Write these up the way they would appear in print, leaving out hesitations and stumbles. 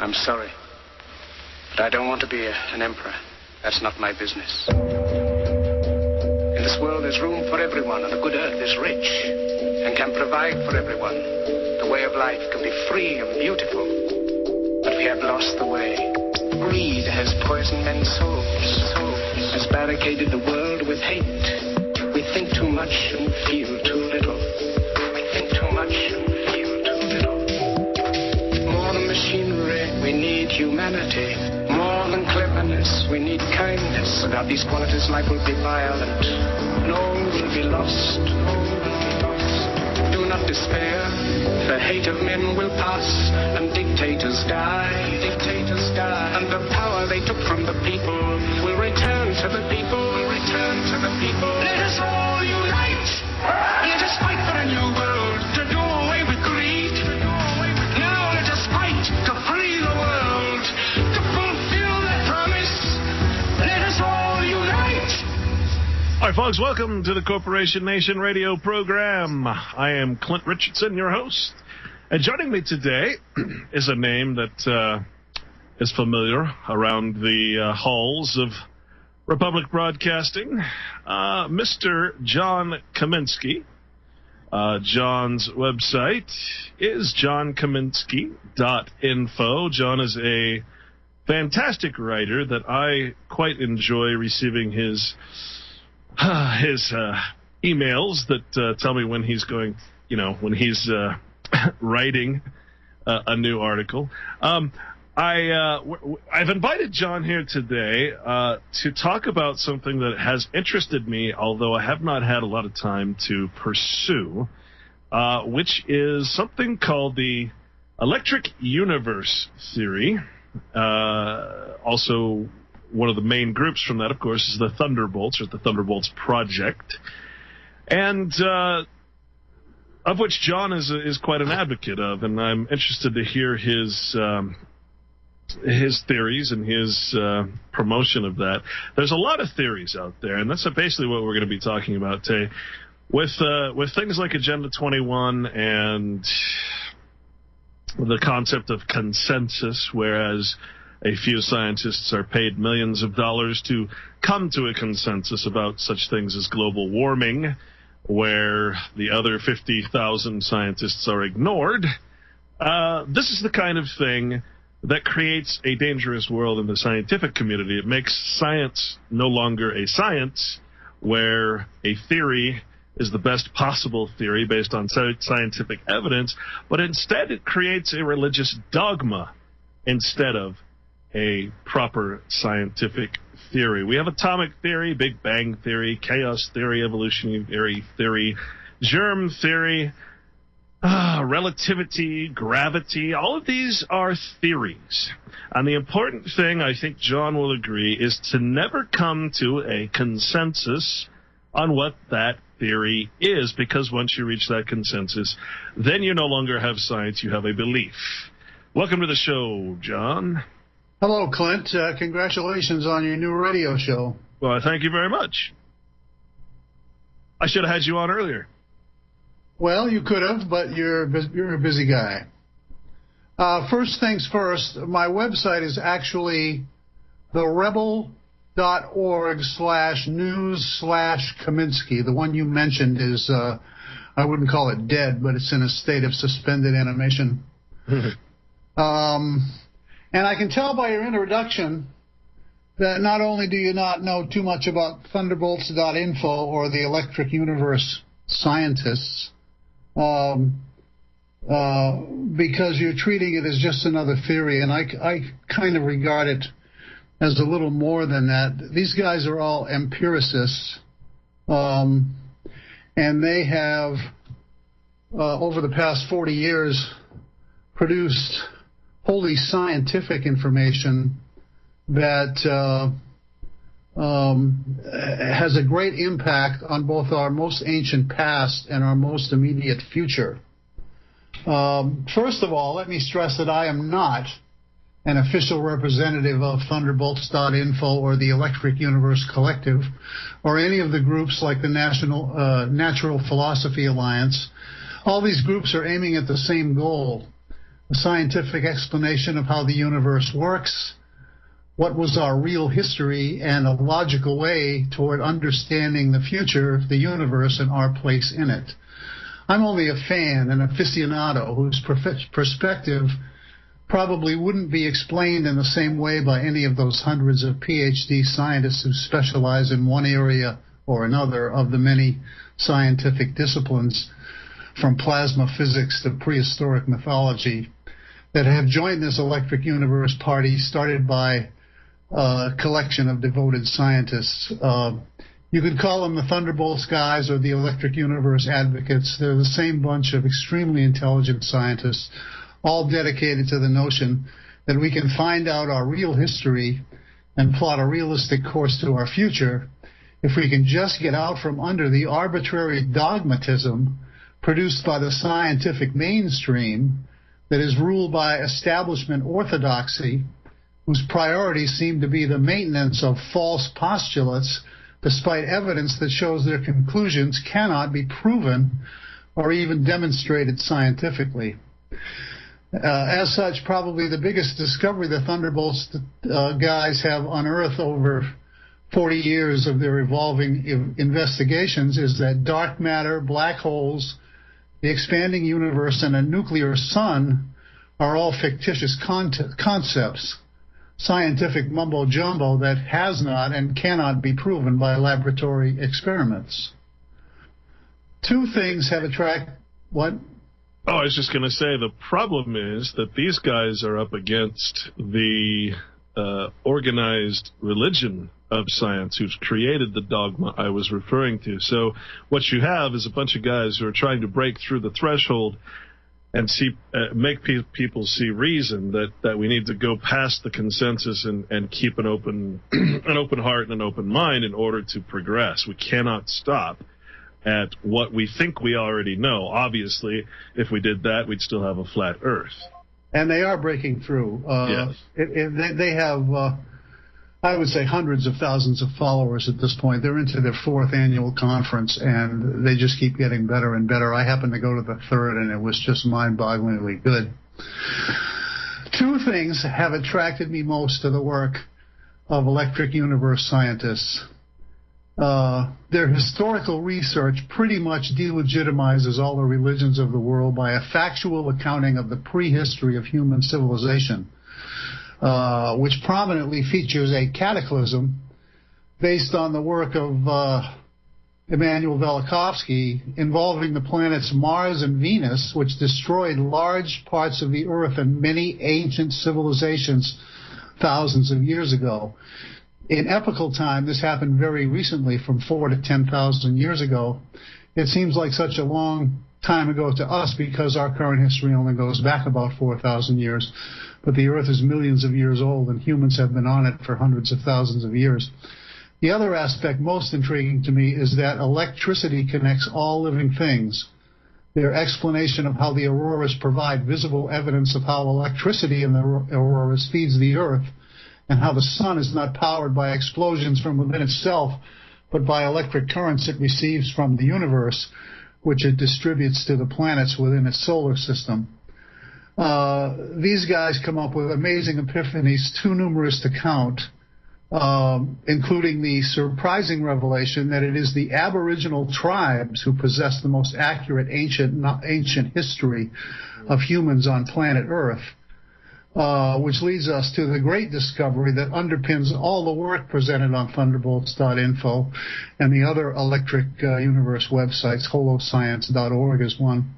I'm sorry. But I don't want to be an emperor. That's not my business. In this world, there's room for everyone, and the good earth is rich and can provide for everyone. The way of life can be free and beautiful, but we have lost the way. Greed has poisoned men's souls, has barricaded the world with hate. We think too much and feel too little. We think too much and feel too little. More than machinery, we need humanity. More than cleverness, we need kindness. Without these qualities, life will be violent. And all will be lost. Do not despair. The hate of men will pass, and dictators die. Dictators die. And the power they took from the people will return to the people. Will return to the people. Let us all unite. Let us fight for a new world, to do away with greed. Now let us fight to free the world, to fulfill that promise. Let us all unite. All right, folks, welcome to the Corporation Nation radio program. I am Clint Richardson, your host. And joining me today is a name that is familiar around the halls of Republic Broadcasting, Mr. John Kaminski. John's website is johnkaminski.info. John is a fantastic writer that I quite enjoy receiving his emails that tell me when he's going, when he's writing a new article. I've invited John here today to talk about something that has interested me, although I have not had a lot of time to pursue, which is something called the electric universe theory. Also, one of the main groups from that, of course, is the Thunderbolts, or the Thunderbolts Project, and of which John is quite an advocate of, and I'm interested to hear his theories and his promotion of that. There's a lot of theories out there, and that's basically what we're going to be talking about today. With things like Agenda 21 and the concept of consensus, whereas a few scientists are paid millions of dollars to come to a consensus about such things as global warming, where the other 50,000 scientists are ignored. This is the kind of thing that creates a dangerous world in the scientific community. It makes science no longer a science, where a theory is the best possible theory based on scientific evidence, but instead it creates a religious dogma instead of a proper scientific theory. We have atomic theory, Big Bang theory, chaos theory, evolutionary theory, germ theory, relativity, gravity. All of these are theories. And the important thing, I think John will agree, is to never come to a consensus on what that theory is, because once you reach that consensus, then you no longer have science, you have a belief. Welcome to the show, John. Hello, Clint. Congratulations on your new radio show. Well, thank you very much. I should have had you on earlier. Well, you could have, but you're a busy guy. First things first, my website is actually therebel.org/news/Kaminski. The one you mentioned is, I wouldn't call it dead, but it's in a state of suspended animation. And I can tell by your introduction that not only do you not know too much about Thunderbolts.info or the Electric Universe scientists, because you're treating it as just another theory, and I kind of regard it as a little more than that. These guys are all empiricists, and they have, over the past 40 years, produced wholly scientific information that has a great impact on both our most ancient past and our most immediate future. First of all, let me stress that I am not an official representative of Thunderbolts.info or the Electric Universe Collective or any of the groups like the Natural Philosophy Alliance. All these groups are aiming at the same goal. a scientific explanation of how the universe works, what was our real history, and a logical way toward understanding the future of the universe and our place in it. I'm only a fan, an aficionado, whose perspective probably wouldn't be explained in the same way by any of those hundreds of PhD scientists who specialize in one area or another of the many scientific disciplines, from plasma physics to prehistoric mythology, that have joined this electric universe party started by a collection of devoted scientists. You could call them the Thunderbolts guys or the electric universe advocates. They're the same bunch of extremely intelligent scientists, all dedicated to the notion that we can find out our real history and plot a realistic course to our future if we can just get out from under the arbitrary dogmatism produced by the scientific mainstream that is ruled by establishment orthodoxy, whose priorities seem to be the maintenance of false postulates despite evidence that shows their conclusions cannot be proven or even demonstrated scientifically. As such, probably the biggest discovery the Thunderbolts guys have unearthed over 40 years of their evolving investigations is that dark matter, black holes, the expanding universe, and a nuclear sun are all fictitious concepts, scientific mumbo-jumbo that has not and cannot be proven by laboratory experiments. Two things have attracted... What? Oh, I was just going to say, the problem is that these guys are up against the organized religion of science who's created the dogma I was referring to. So what you have is a bunch of guys who are trying to break through the threshold and make people see reason that we need to go past the consensus and keep an open an open heart and an open mind in order to progress. We cannot stop at what we think we already know. Obviously, if we did that, we'd still have a flat Earth. And they are breaking through. Yes. They have, I would say, hundreds of thousands of followers at this point. They're into their 4th annual conference, and they just keep getting better and better. I happened to go to the 3rd, and it was just mind-bogglingly good. Two things have attracted me most to the work of electric universe scientists. Their historical research pretty much delegitimizes all the religions of the world by a factual accounting of the prehistory of human civilization, which prominently features a cataclysm based on the work of Immanuel Velikovsky involving the planets Mars and Venus, which destroyed large parts of the Earth and many ancient civilizations thousands of years ago. In epochal time, this happened very recently, from 4,000 to 10,000 years ago. It seems like such a long time ago to us because our current history only goes back about 4,000 years. But the Earth is millions of years old, and humans have been on it for hundreds of thousands of years. The other aspect most intriguing to me is that electricity connects all living things. Their explanation of how the auroras provide visible evidence of how electricity in the auroras feeds the Earth, and how the sun is not powered by explosions from within itself, but by electric currents it receives from the universe, which it distributes to the planets within its solar system. These guys come up with amazing epiphanies, too numerous to count, including the surprising revelation that it is the Aboriginal tribes who possess the most accurate ancient history of humans on planet Earth. Which leads us to the great discovery that underpins all the work presented on thunderbolts.info and the other electric universe websites. holoscience.org is one.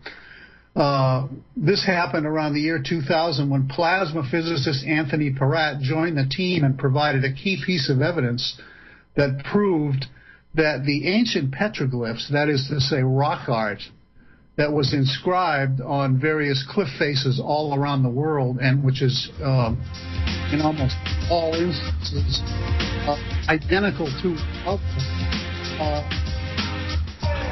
This happened around the year 2000 when plasma physicist Anthony Peratt joined the team and provided a key piece of evidence that proved that the ancient petroglyphs, that is to say rock art, that was inscribed on various cliff faces all around the world, and which is, in almost all instances, identical to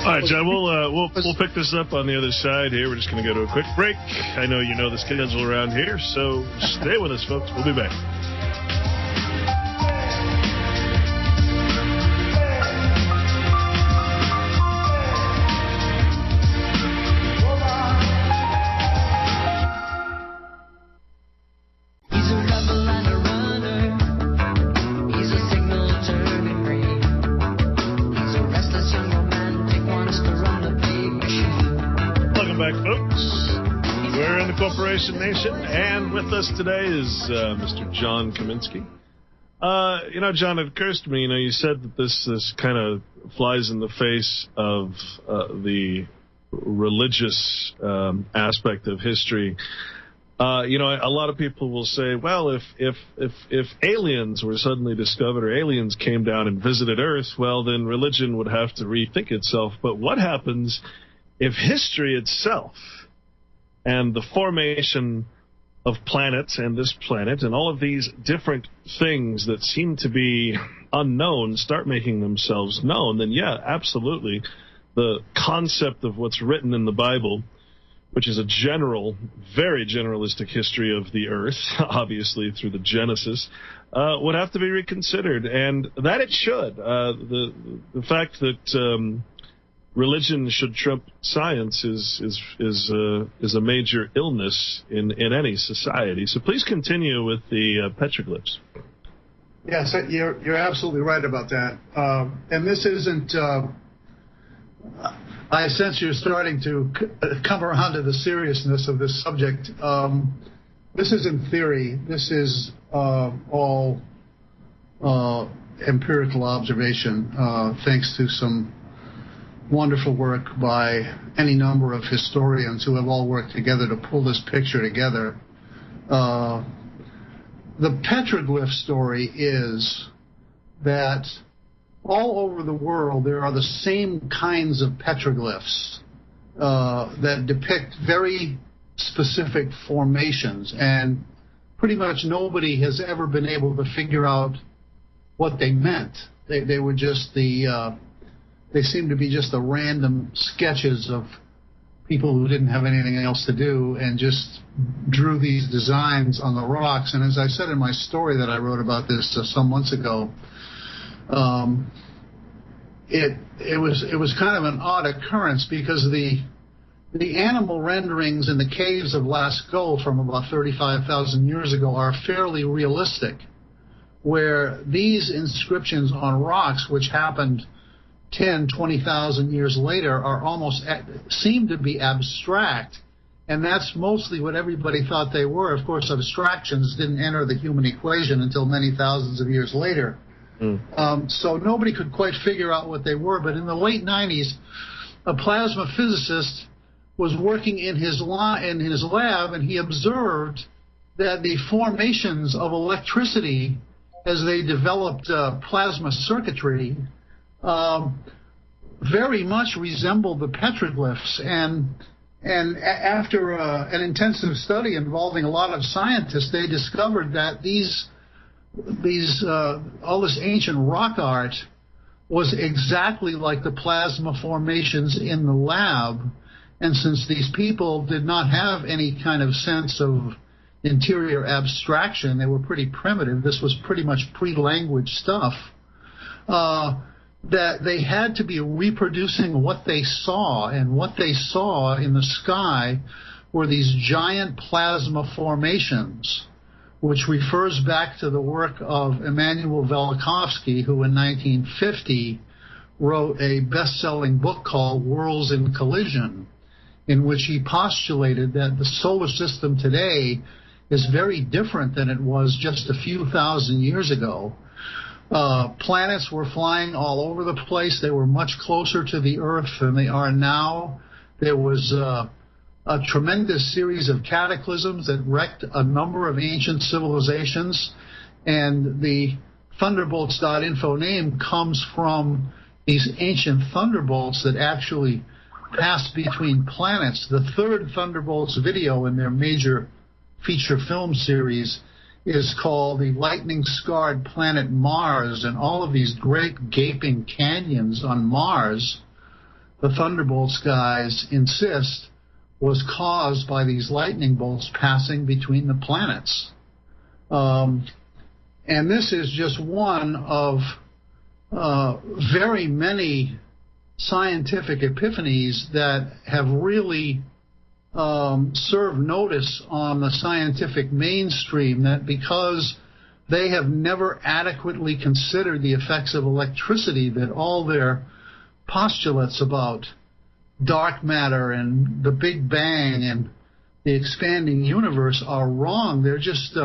all right, John, we'll pick this up on the other side here. We're just going to go to a quick break. I know you know the schedule around here, so stay with us, folks. We'll be back. Operation Nation, and with us today is Mr. John Kaminski. John, it occurs to me, you said that this kind of flies in the face of the religious aspect of history. A lot of people will say, well, if aliens were suddenly discovered or aliens came down and visited Earth, well, then religion would have to rethink itself. But what happens if history itself and the formation of planets and this planet and all of these different things that seem to be unknown start making themselves known? Then, yeah, absolutely, the concept of what's written in the Bible, which is a general, very generalistic history of the Earth, obviously through the Genesis, would have to be reconsidered, and that it should. The fact that religion should trump science is a major illness in any society. So please continue with the petroglyphs. Yes, you're absolutely right about that. And this isn't. I sense you're starting to come around to the seriousness of this subject. This isn't theory. This is all empirical observation, thanks to some wonderful work by any number of historians who have all worked together to pull this picture together. The petroglyph story is that all over the world there are the same kinds of petroglyphs that depict very specific formations, and pretty much nobody has ever been able to figure out what they meant. They were just they seem to be just the random sketches of people who didn't have anything else to do and just drew these designs on the rocks. And as I said in my story that I wrote about this some months ago, it was kind of an odd occurrence because the animal renderings in the caves of Lascaux from about 35,000 years ago are fairly realistic, where these inscriptions on rocks, which happened 10, 20,000 years later, are almost seem to be abstract, and that's mostly what everybody thought they were. Of course, abstractions didn't enter the human equation until many thousands of years later. So nobody could quite figure out what they were. But in the late 90s, a plasma physicist was working in his lab, and he observed that the formations of electricity as they developed plasma circuitry very much resembled the petroglyphs. And after an intensive study involving a lot of scientists, they discovered that all this ancient rock art was exactly like the plasma formations in the lab. And since these people did not have any kind of sense of interior abstraction, they were pretty primitive. This was pretty much pre-language stuff. That they had to be reproducing what they saw, and what they saw in the sky were these giant plasma formations, which refers back to the work of Immanuel Velikovsky, who in 1950 wrote a best-selling book called Worlds in Collision, in which he postulated that the solar system today is very different than it was just a few thousand years ago. Planets were flying all over the place. They were much closer to the Earth than they are now. There was a tremendous series of cataclysms that wrecked a number of ancient civilizations, and the Thunderbolts.info name comes from these ancient thunderbolts that actually passed between planets. The third Thunderbolts video in their major feature film series is called The Lightning-Scarred Planet Mars, and all of these great gaping canyons on Mars, the Thunderbolts guys insist, was caused by these lightning bolts passing between the planets. And this is just one of very many scientific epiphanies that have really served notice on the scientific mainstream, that because they have never adequately considered the effects of electricity, that all their postulates about dark matter and the Big Bang and the expanding universe are wrong. They're just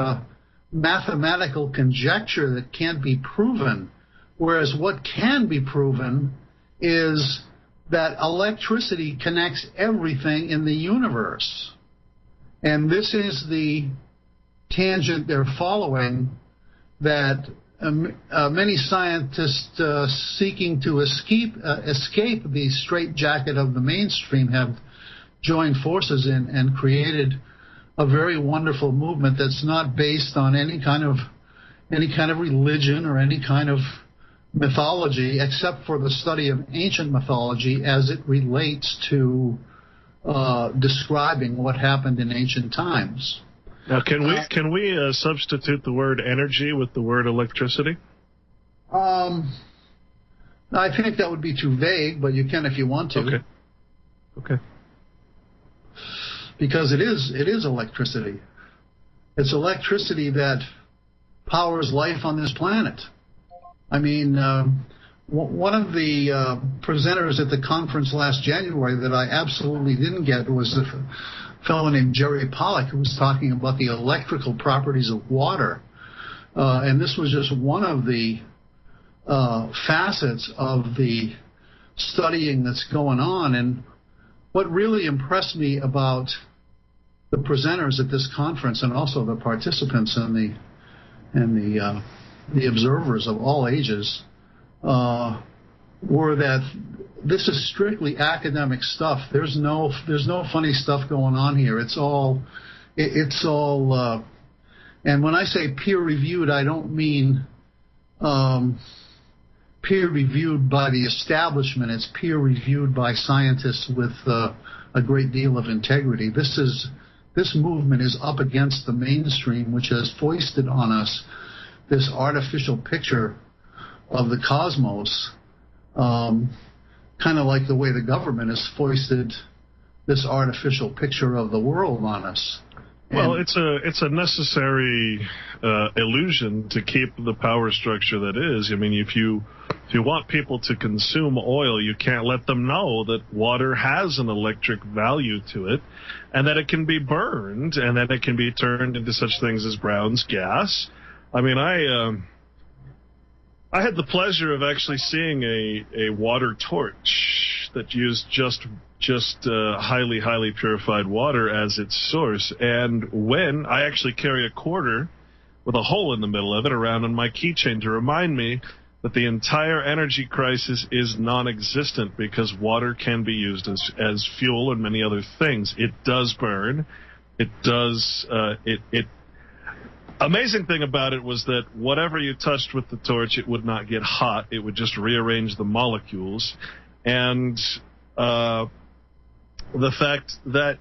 mathematical conjecture that can't be proven. Whereas what can be proven is that electricity connects everything in the universe. And this is the tangent they're following, that many scientists seeking to escape the straitjacket of the mainstream have joined forces in and created a very wonderful movement that's not based on any kind of religion or any kind of mythology, except for the study of ancient mythology as it relates to describing what happened in ancient times. Now, can we substitute the word energy with the word electricity? I think that would be too vague, but you can if you want to. Okay. Because it is electricity. It's electricity that powers life on this planet. I mean, one of the presenters at the conference last January that I absolutely didn't get was a fellow named Jerry Pollack, who was talking about the electrical properties of water. And this was just one of the facets of the studying that's going on. And what really impressed me about the presenters at this conference, and also the participants and the observers of all ages, were that this is strictly academic stuff. There's no funny stuff going on here. It's all, and when I say peer reviewed, I don't mean peer reviewed by the establishment. It's peer reviewed by scientists with a great deal of integrity. This movement is up against the mainstream, which has foisted on us this artificial picture of the cosmos, kind of like the way the government has foisted this artificial picture of the world on us. Well, it's a necessary illusion to keep the power structure that is. I mean, if you want people to consume oil, you can't let them know that water has an electric value to it, and that it can be burned, and that it can be turned into such things as Brown's gas. I mean, I had the pleasure of actually seeing a water torch that used just highly purified water as its source. And when I actually carry a quarter with a hole in the middle of it around on my keychain to remind me that the entire energy crisis is non-existent, because water can be used as fuel and many other things. It does burn. It does. Amazing thing about it was that whatever you touched with the torch, it would not get hot. It would just rearrange the molecules. And the fact that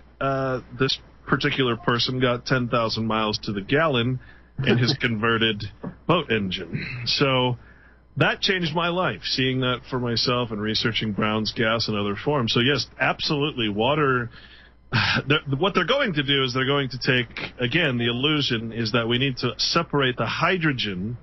this particular person got 10,000 miles to the gallon in his converted boat engine. So that changed my life, seeing that for myself and researching Brown's gas and other forms. So yes, absolutely, water. What they're going to do is they're going to take, again, the illusion is that we need to separate the hydrogen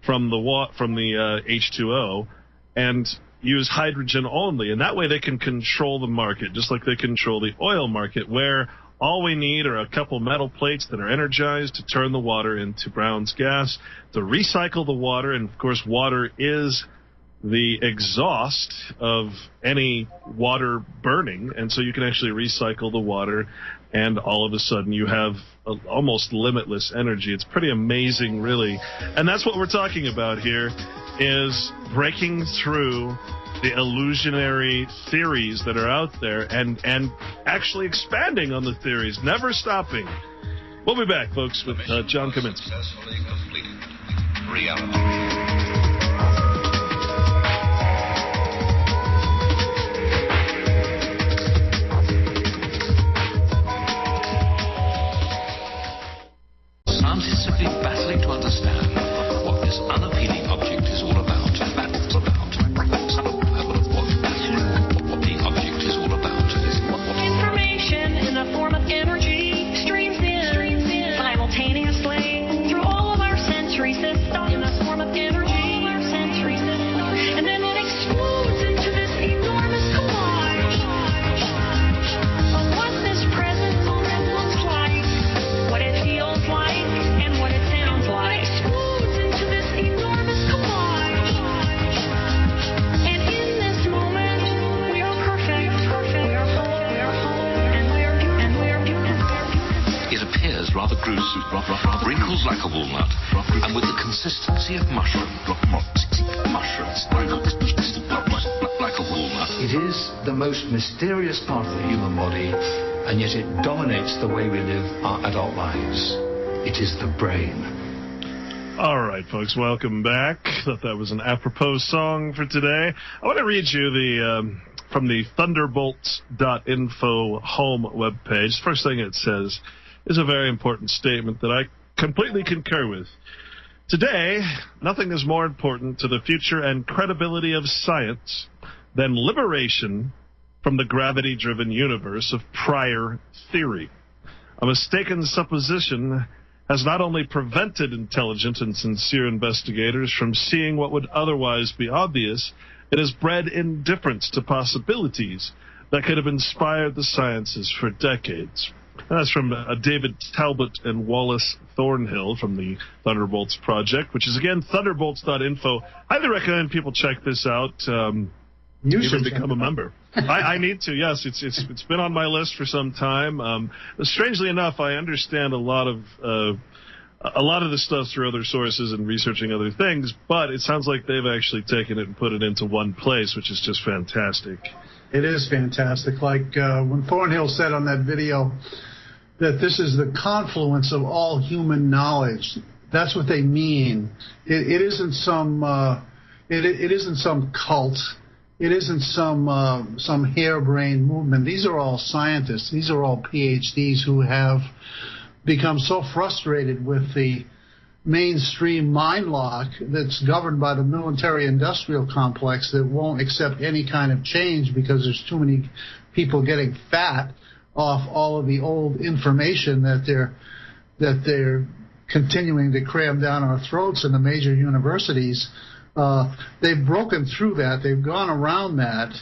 from the H2O and use hydrogen only. And that way they can control the market, just like they control the oil market, where all we need are a couple metal plates that are energized to turn the water into Brown's gas, to recycle the water. And, of course, water is the exhaust of any water burning, and so you can actually recycle the water, and all of a sudden you have almost limitless energy. It's pretty amazing, really. And that's what we're talking about here, is breaking through the illusionary theories that are out there and actually expanding on the theories, never stopping. We'll be back, folks, with John Kaminski. Successfully completed. Reality. Scientists have been battling to understand what this unappealing object is all about. What the object is all about. Information in the form of energy streams in simultaneously through all of our sensory systems in the form of energy. And then it explodes into this enormous collage of what this present moment looks rather gruesome, wrinkled like a walnut, and with the consistency of mushroom. Mushrooms, like a walnut. It is the most mysterious part of the human body, and yet it dominates the way we live our adult lives. It is the brain. All right, folks, welcome back. Thought that was an apropos song for today. I want to read you from the thunderbolts.info home webpage. First thing it says is a very important statement that I completely concur with. Today, nothing is more important to the future and credibility of science than liberation from the gravity-driven universe of prior theory. A mistaken supposition has not only prevented intelligent and sincere investigators from seeing what would otherwise be obvious, it has bred indifference to possibilities that could have inspired the sciences for decades. And that's from David Talbot and Wallace Thornhill from the Thunderbolts Project, which is, again, thunderbolts.info. Highly recommend people check this out. You should become a member. I need to, yes. It's been on my list for some time. Strangely enough, I understand a lot of this stuff through other sources and researching other things, but it sounds like they've actually taken it and put it into one place, which is just fantastic. It is fantastic. Like when Thornhill said on that video that this is the confluence of all human knowledge. That's what they mean. It isn't some it isn't some cult. It isn't some harebrained movement. These are all scientists. These are all PhDs who have become so frustrated with the mainstream mind lock that's governed by the military-industrial complex that won't accept any kind of change because there's too many people getting fat off all of the old information that they're continuing to cram down our throats in the major universities. They've broken through that. They've gone around that,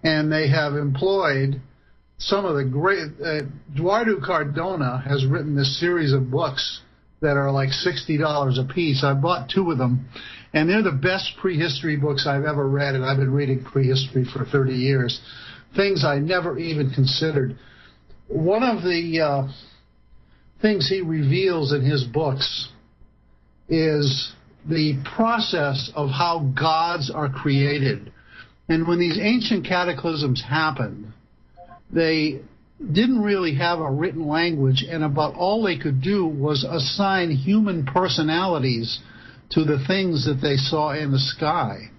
and they have employed some of the great... Eduardo Cardona has written this series of books that are like $60 a piece. I bought 2 of them, and they're the best prehistory books I've ever read, and I've been reading prehistory for 30 years. Things I never even considered. One of the things he reveals in his books is the process of how gods are created. And when these ancient cataclysms happened, they didn't really have a written language, and about all they could do was assign human personalities to the things that they saw in the sky.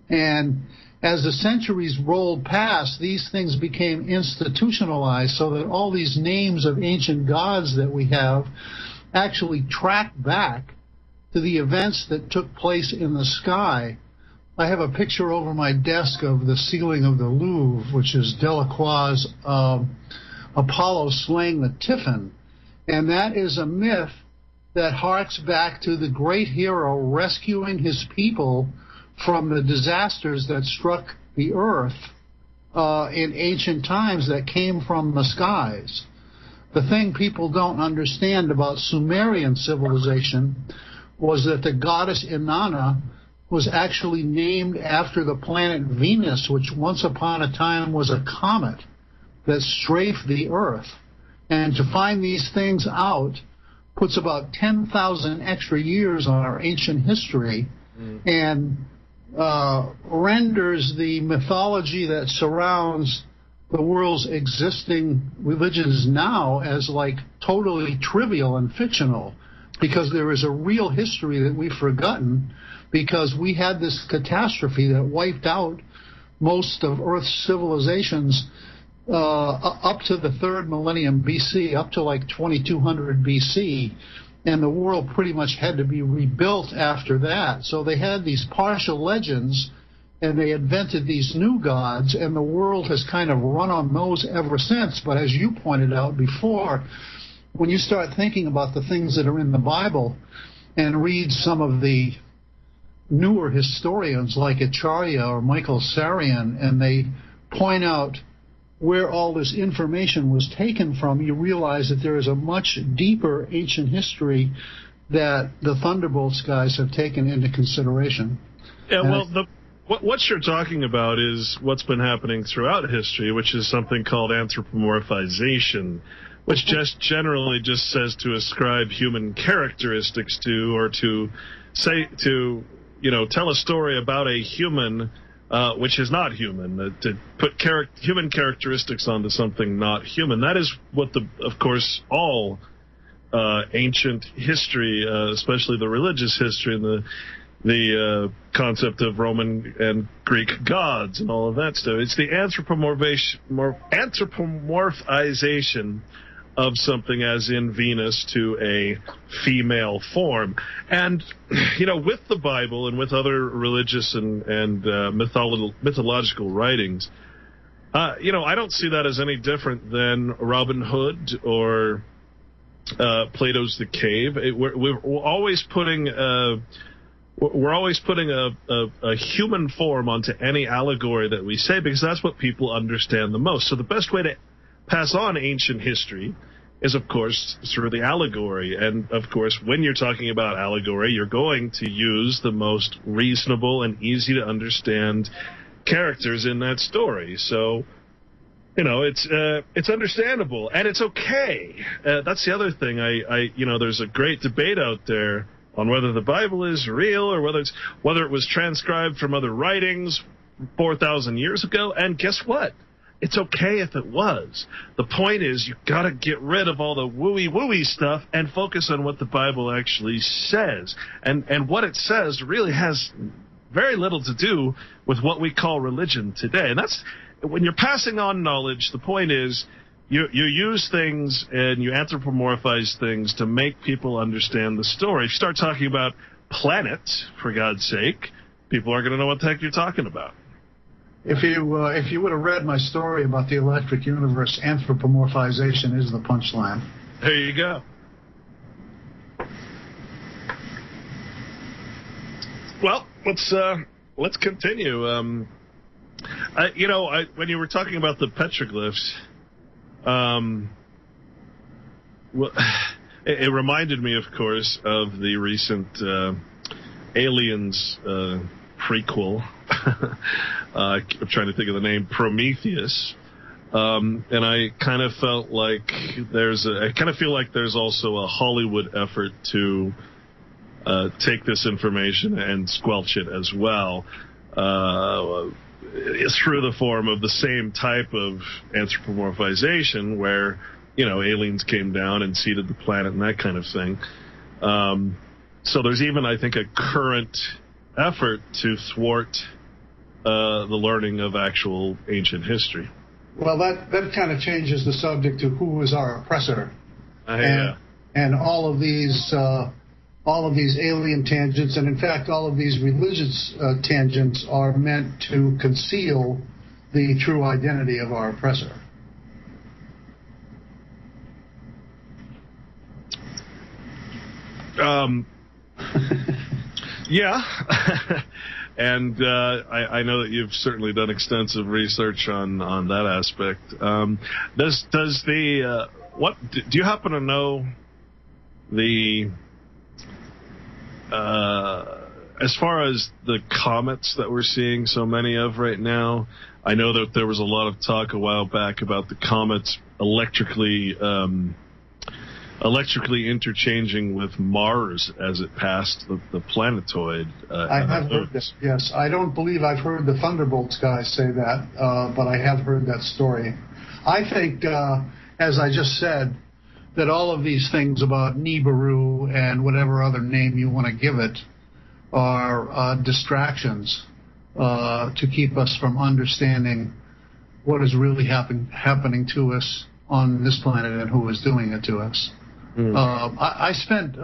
And as the centuries rolled past, these things became institutionalized so that all these names of ancient gods that we have actually track back to the events that took place in the sky. I have a picture over my desk of the ceiling of the Louvre, which is Delacroix's Apollo slaying the Tiffin. And that is a myth that harks back to the great hero rescuing his people from the disasters that struck the earth in ancient times that came from the skies. The thing people don't understand about Sumerian civilization was that the goddess Inanna was actually named after the planet Venus, which once upon a time was a comet that strafed the Earth. And to find these things out puts about 10,000 extra years on our ancient history and renders the mythology that surrounds the world's existing religions now as like totally trivial and fictional, because there is a real history that we've forgotten, because we had this catastrophe that wiped out most of Earth's civilizations up to the 3rd millennium BC, up to like 2200 BC, and the world pretty much had to be rebuilt after that. So they had these partial legends, and they invented these new gods, and the world has kind of run on those ever since. But as you pointed out before, when you start thinking about the things that are in the Bible and read some of the newer historians like Acharya or Michael Sarian, and they point out where all this information was taken from, you realize that there is a much deeper ancient history that the Thunderbolts guys have taken into consideration. Yeah, well, what you're talking about is what's been happening throughout history, which is something called anthropomorphization, which just generally just says to ascribe human characteristics to, or to say, to, tell a story about a human which is not human, to put human characteristics onto something not human. That is what of course, all ancient history, especially the religious history and the concept of Roman and Greek gods and all of that stuff. It's the anthropomorphization of something, as in Venus, to a female form. And, with the Bible and with other religious and mythological writings, I don't see that as any different than Robin Hood or Plato's The Cave. We're always putting a human form onto any allegory that we say, because that's what people understand the most. So the best way to pass on ancient history is, of course, through the allegory. And, of course, when you're talking about allegory, you're going to use the most reasonable and easy to understand characters in that story. So, it's understandable, and it's okay. That's the other thing. There's a great debate out there on whether the Bible is real or whether it was transcribed from other writings 4,000 years ago. And guess what? It's okay if it was. The point is, you've got to get rid of all the wooey stuff and focus on what the Bible actually says. And what it says really has very little to do with what we call religion today. And that's, when you're passing on knowledge, the point is, you use things and you anthropomorphize things to make people understand the story. If you start talking about planets, for God's sake, people aren't going to know what the heck you're talking about. If you would have read my story about the electric universe, anthropomorphization is the punchline. There you go. Well, let's continue. When you were talking about the petroglyphs, it reminded me, of course, of the recent Aliens prequel. I'm trying to think of the name, Prometheus. And I kind of felt like I kind of feel like there's also a Hollywood effort to take this information and squelch it as well, through the form of the same type of anthropomorphization where, aliens came down and seeded the planet and that kind of thing. So there's even, I think, a current effort to thwart the learning of actual ancient history. Well, that kind of changes the subject to who is our oppressor, and all of these alien tangents, and in fact all of these religious tangents are meant to conceal the true identity of our oppressor. Yeah. And I know that you've certainly done extensive research on that aspect. Do you happen to know as far as the comets that we're seeing so many of right now? I know that there was a lot of talk a while back about the comets electrically interchanging with Mars as it passed the planetoid. I have heard this, yes. I don't believe I've heard the Thunderbolts guys say that, but I have heard that story. I think, as I just said, that all of these things about Nibiru and whatever other name you want to give it are distractions to keep us from understanding what is really happening to us on this planet and who is doing it to us. I spent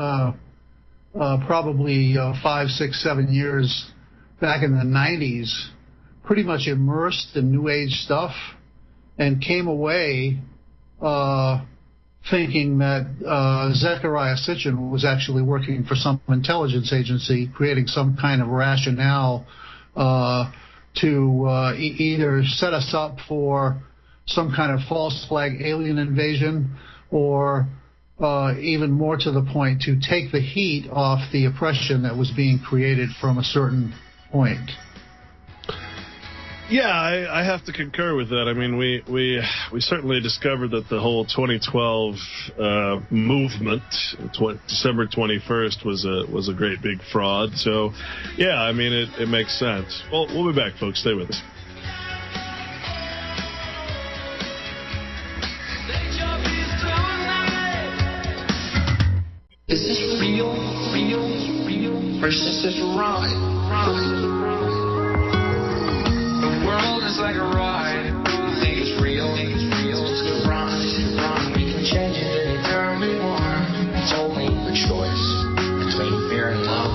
probably 5, 6, 7 years back in the 90s pretty much immersed in New Age stuff, and came away thinking that Zecharia Sitchin was actually working for some intelligence agency, creating some kind of rationale to either set us up for some kind of false flag alien invasion, or even more to the point, to take the heat off the oppression that was being created from a certain point. Yeah, I have to concur with that. I mean, we certainly discovered that the whole 2012 movement, December 21st, was a great big fraud. So, yeah, I mean, it makes sense. Well, we'll be back, folks. Stay with us. Is this real? Or is this just right? The world is like a ride. You think it's real? It's a ride. We can change it anytime we want. It's only a choice between fear and love.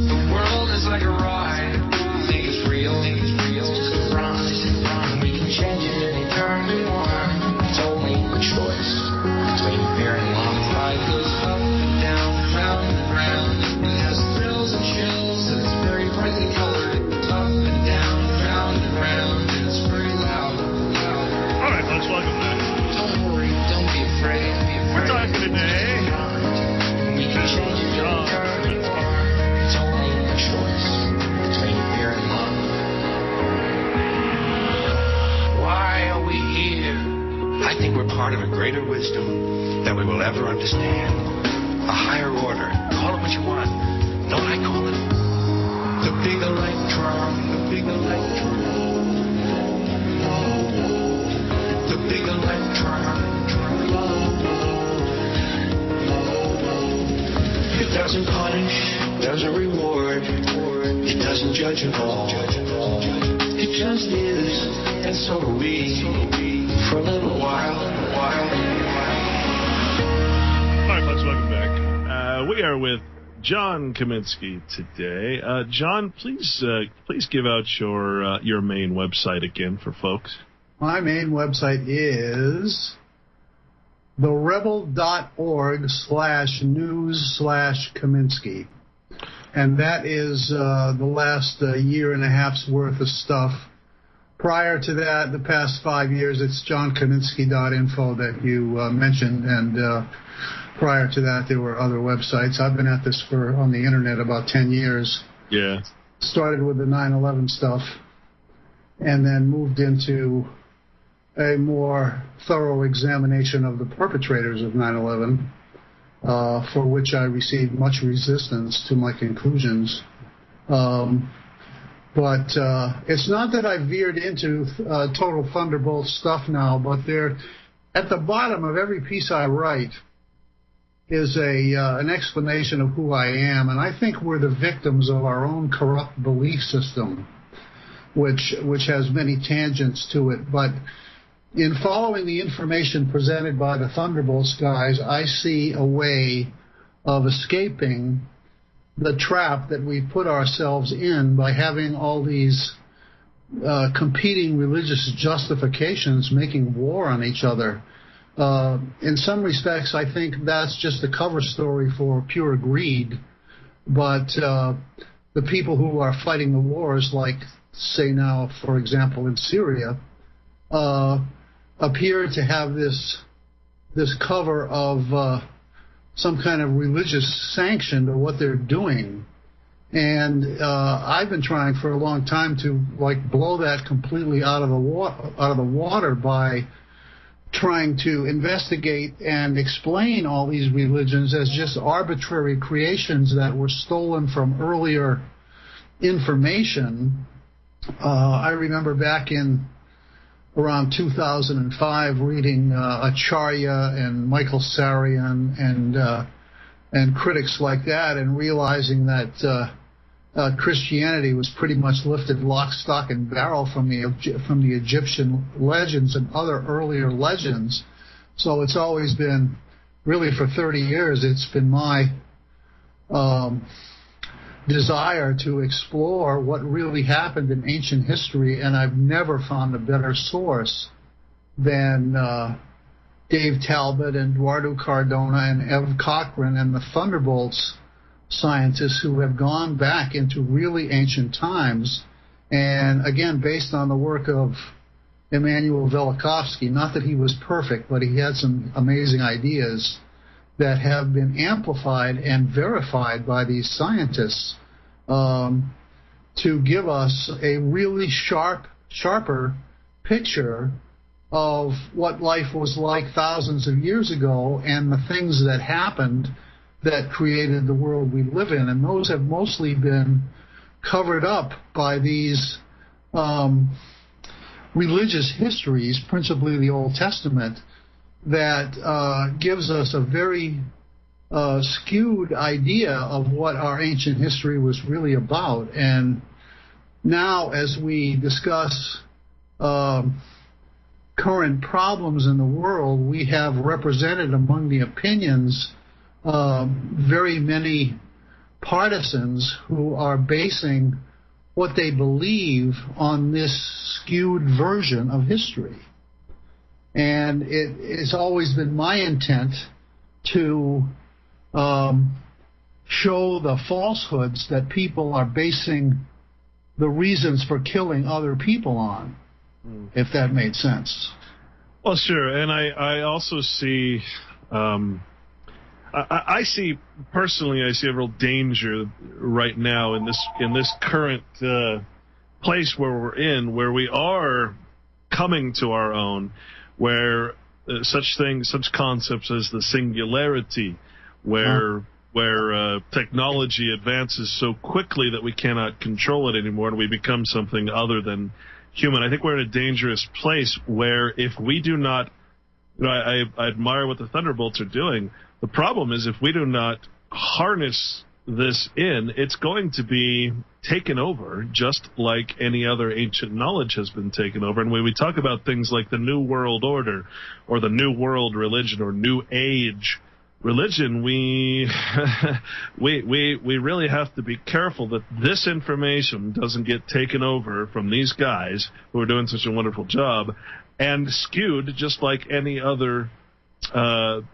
The world is like a ride. You think it's real? It's a ride. We can change it anytime we want. It's only a choice between fear and love. Life goes up and down, round and round. It has thrills and chills, and it's very brightly colored. Up and down, round and round, and it's very loud. All right, let's welcome back. Don't worry, don't be afraid. We're talking today. We can change it anytime we want. It's only a choice between fear and love. Why are we here? I think we're part of a greater wisdom than we will ever understand. A higher order. Call it what you want. Know what I call it? The big electron, the big electron. The big electron. It doesn't punish, doesn't reward. It doesn't judge at all. It just is, and so are we. For a little while. All right, folks, welcome back. We are with John Kaminski today. John, please give out your main website again for folks. My main website is therebel.org/news/Kaminski. And that is the last year and a half's worth of stuff. Prior to that, the past 5 years, it's johnkaminski.info that you mentioned, and prior to that, there were other websites. I've been at this on the internet about 10 years. Yeah. Started with the 9/11 stuff, and then moved into a more thorough examination of the perpetrators of 9/11, for which I received much resistance to my conclusions. But it's not that I veered into total Thunderbolt stuff now, but there, at the bottom of every piece I write is an explanation of who I am, and I think we're the victims of our own corrupt belief system, which has many tangents to it. But in following the information presented by the Thunderbolts guys, I see a way of escaping the trap that we put ourselves in by having all these competing religious justifications making war on each other. In some respects, I think that's just a cover story for pure greed. But the people who are fighting the wars, like, say now, for example, in Syria, appear to have this cover of some kind of religious sanction to what they're doing. And I've been trying for a long time to blow that completely out of the water by trying to investigate and explain all these religions as just arbitrary creations that were stolen from earlier information. I remember back in around 2005 reading Acharya and Michael Sarian and critics like that, and realizing that Christianity was pretty much lifted lock, stock, and barrel from the Egyptian legends and other earlier legends. So it's always been, really for 30 years, it's been my desire to explore what really happened in ancient history, and I've never found a better source than Dave Talbot and Eduardo Cardona and Ev Cochran and the Thunderbolts scientists who have gone back into really ancient times, and again, based on the work of Immanuel Velikovsky. Not that he was perfect, but he had some amazing ideas that have been amplified and verified by these scientists. to give us a really sharper picture of what life was like thousands of years ago and the things that happened that created the world we live in. And those have mostly been covered up by these religious histories, principally the Old Testament, that gives us a very skewed idea of what our ancient history was really about. And now, as we discuss current problems in the world, we have represented among the opinions very many partisans who are basing what they believe on this skewed version of history. And it's always been my intent to show the falsehoods that people are basing the reasons for killing other people on, if that made sense. Well, sure. And I also see, I see personally, I see a real danger right now in this current place where we're in, where we are coming to our own, where such concepts as the singularity, where technology advances so quickly that we cannot control it anymore, and we become something other than human. I think we're in a dangerous place where if we do not, I admire what the Thunderbolts are doing. The problem is if we do not harness this it's going to be taken over just like any other ancient knowledge has been taken over. And when we talk about things like the New World Order or the New World Religion or New Age religion, we really have to be careful that this information doesn't get taken over from these guys who are doing such a wonderful job and skewed just like any other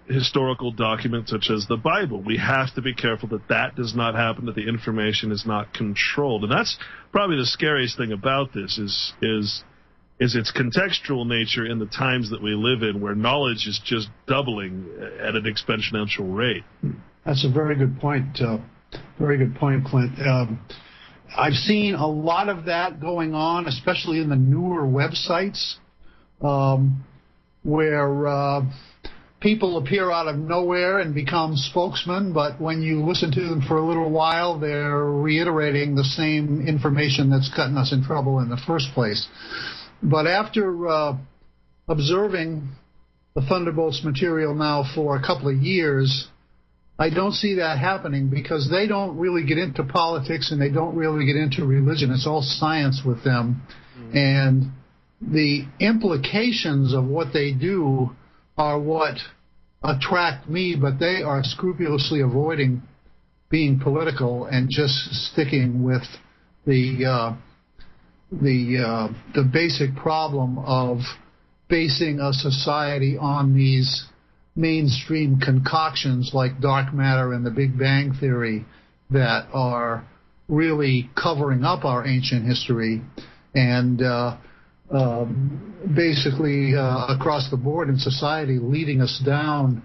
historical document such as the Bible. We have to be careful that does not happen, that the information is not controlled. And that's probably the scariest thing about this is its contextual nature in the times that we live in, where knowledge is just doubling at an exponential rate. That's a very good point. Very good point, Clint. I've seen a lot of that going on, especially in the newer websites, where people appear out of nowhere and become spokesmen, but when you listen to them for a little while, they're reiterating the same information that's gotten us in trouble in the first place. But after observing the Thunderbolts material now for a couple of years, I don't see that happening because they don't really get into politics and they don't really get into religion. It's all science with them. And the implications of what they do are what attract me, but they are scrupulously avoiding being political and just sticking with the basic problem of basing a society on these mainstream concoctions like dark matter and the Big Bang Theory that are really covering up our ancient history and basically across the board in society leading us down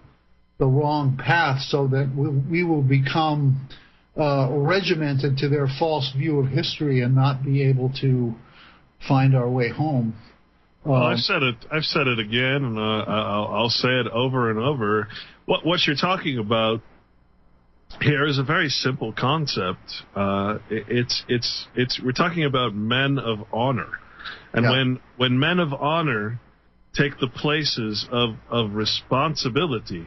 the wrong path so that we will become regimented to their false view of history and not be able to find our way home. Well, I've said it again, and I'll say it over and over. What you're talking about here is a very simple concept. We're talking about men of honor. And when men of honor take the places of responsibility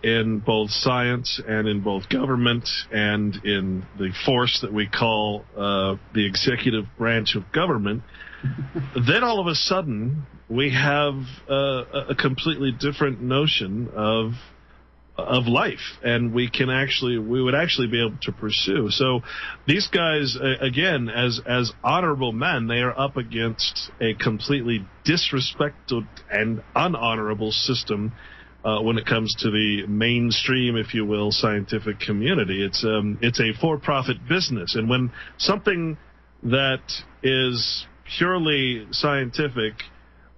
in both science and in both government and in the force that we call the executive branch of government, then all of a sudden we have a completely different notion of life, and we would actually be able to pursue. So these guys, again, as honorable men, they are up against a completely disrespected and unhonorable system when it comes to the mainstream, if you will, scientific community. It's a for-profit business, and when something that is purely scientific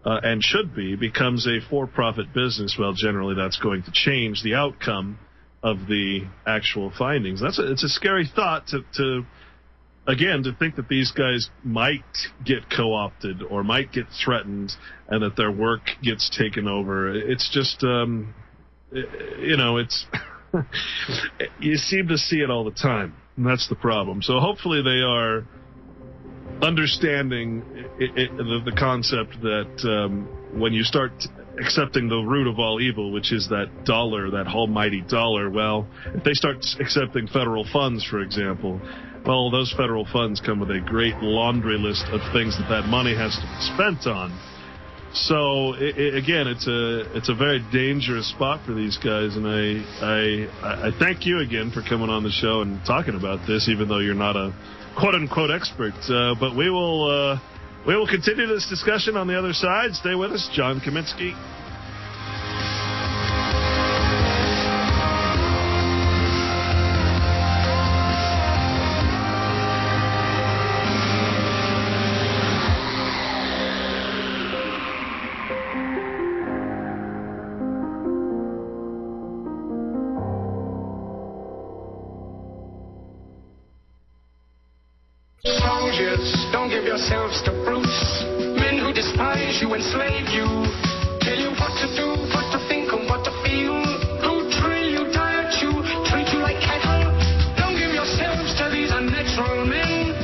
and should be becomes a for-profit business, well, generally that's going to change the outcome of the actual findings. It's a scary thought to again, to think that these guys might get co-opted or might get threatened and that their work gets taken over, it's just, it's you seem to see it all the time, and that's the problem. So hopefully they are understanding the concept that when you start accepting the root of all evil, which is that dollar, that almighty dollar, well, if they start accepting federal funds, for example, well, those federal funds come with a great laundry list of things that money has to be spent on. So again, it's a very dangerous spot for these guys, and I thank you again for coming on the show and talking about this, even though you're not a quote unquote expert. But we will continue this discussion on the other side. Stay with us, John Kaminski. Soldiers, don't give yourselves to brutes. Men who despise you, enslave you, tell you what to do, what to think, and what to feel. Who drill you, diet you, treat you like cattle. Don't give yourselves to these unnatural men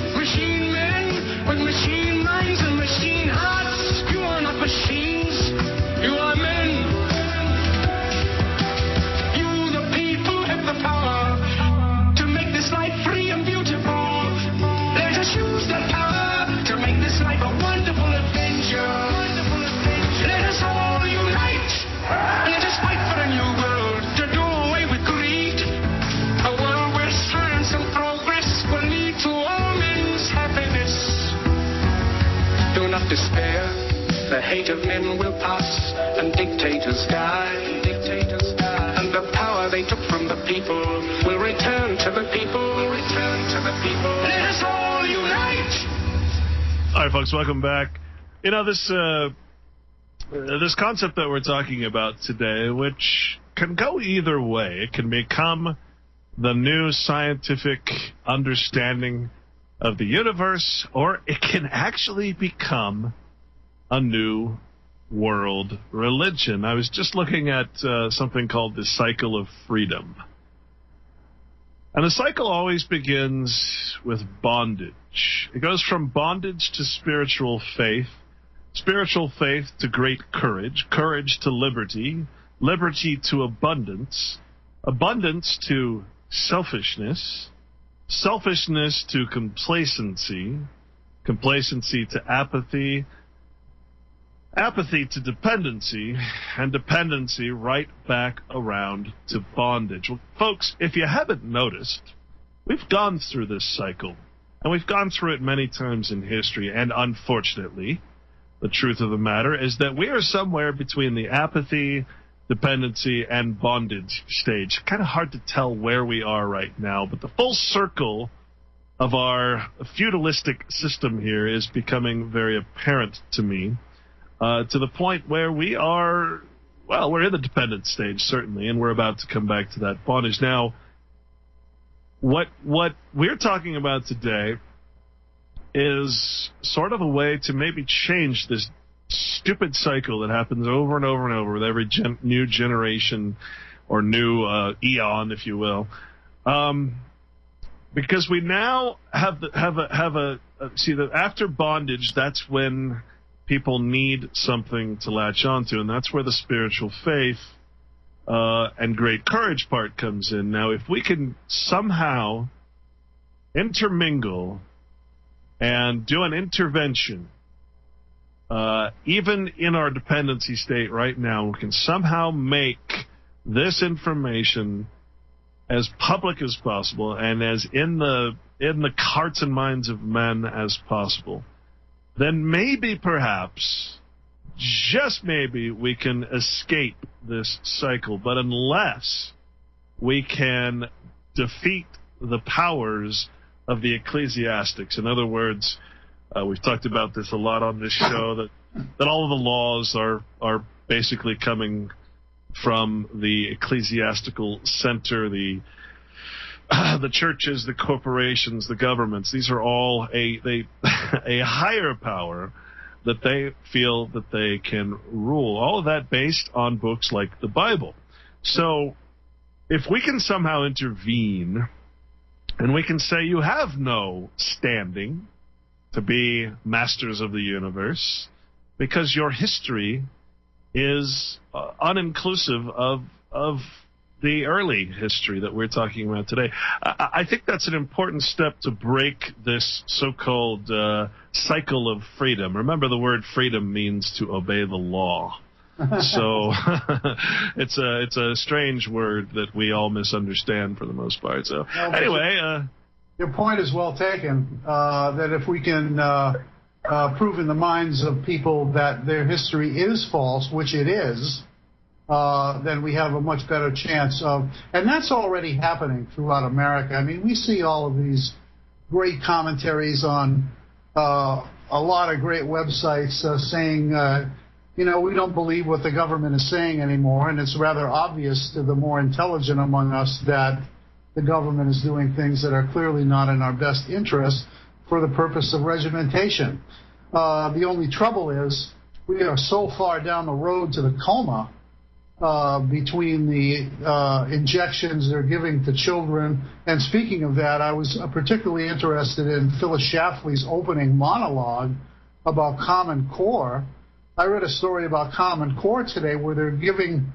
with machine minds and machine hearts. You are not machines, you are men. You, the people, have the power to make this life free and beautiful. Choose the power to make this life a wonderful adventure. Let us all unite. Let us fight for a new world to do away with greed. A world where science and progress will lead to all men's happiness. Do not despair. The hate of men will pass and dictators die. And the power they took from the people will return to the people. Let us all unite. All right, folks, welcome back. You know, this concept that we're talking about today, which can go either way. It can become the new scientific understanding of the universe, or it can actually become a new world religion. I was just looking at something called the cycle of freedom. And the cycle always begins with bondage. It goes from bondage to spiritual faith to great courage, courage to liberty, liberty to abundance, abundance to selfishness, selfishness to complacency, complacency to apathy, apathy to dependency, and dependency right back around to bondage. Well, folks, if you haven't noticed, we've gone through this cycle, and we've gone through it many times in history, and unfortunately, the truth of the matter is that we are somewhere between the apathy, dependency, and bondage stage. Kind of hard to tell where we are right now, but the full circle of our feudalistic system here is becoming very apparent to me. To the point where we are, well, we're in the dependent stage, certainly, and we're about to come back to that bondage. Now, what we're talking about today is sort of a way to maybe change this stupid cycle that happens over and over and over with every new generation or new eon, if you will. Because we now have after bondage, that's when people need something to latch onto, and that's where the spiritual faith and great courage part comes in. Now, if we can somehow intermingle and do an intervention, even in our dependency state right now, we can somehow make this information as public as possible and as in the hearts and minds of men as possible, then maybe, perhaps, just maybe, we can escape this cycle. But unless we can defeat the powers of the ecclesiastics, in other words, we've talked about this a lot on this show, that all of the laws are basically coming from the ecclesiastical center, the the churches, the corporations, the governments, these are all a higher power that they feel that they can rule. All of that based on books like the Bible. So if we can somehow intervene and we can say you have no standing to be masters of the universe because your history is uninclusive of the early history that we're talking about today. I think that's an important step to break this so-called cycle of freedom. Remember, the word freedom means to obey the law. So it's a strange word that we all misunderstand for the most part. So anyway, your point is well taken. That if we can prove in the minds of people that their history is false, which it is, then we have a much better chance of, and that's already happening throughout America. I mean, we see all of these great commentaries on a lot of great websites saying, we don't believe what the government is saying anymore, and it's rather obvious to the more intelligent among us that the government is doing things that are clearly not in our best interest for the purpose of regimentation. The only trouble is we are so far down the road to the coma between the injections they're giving to children. And speaking of that, I was particularly interested in Phyllis Schlafly's opening monologue about Common Core. I read a story about Common Core today where they're giving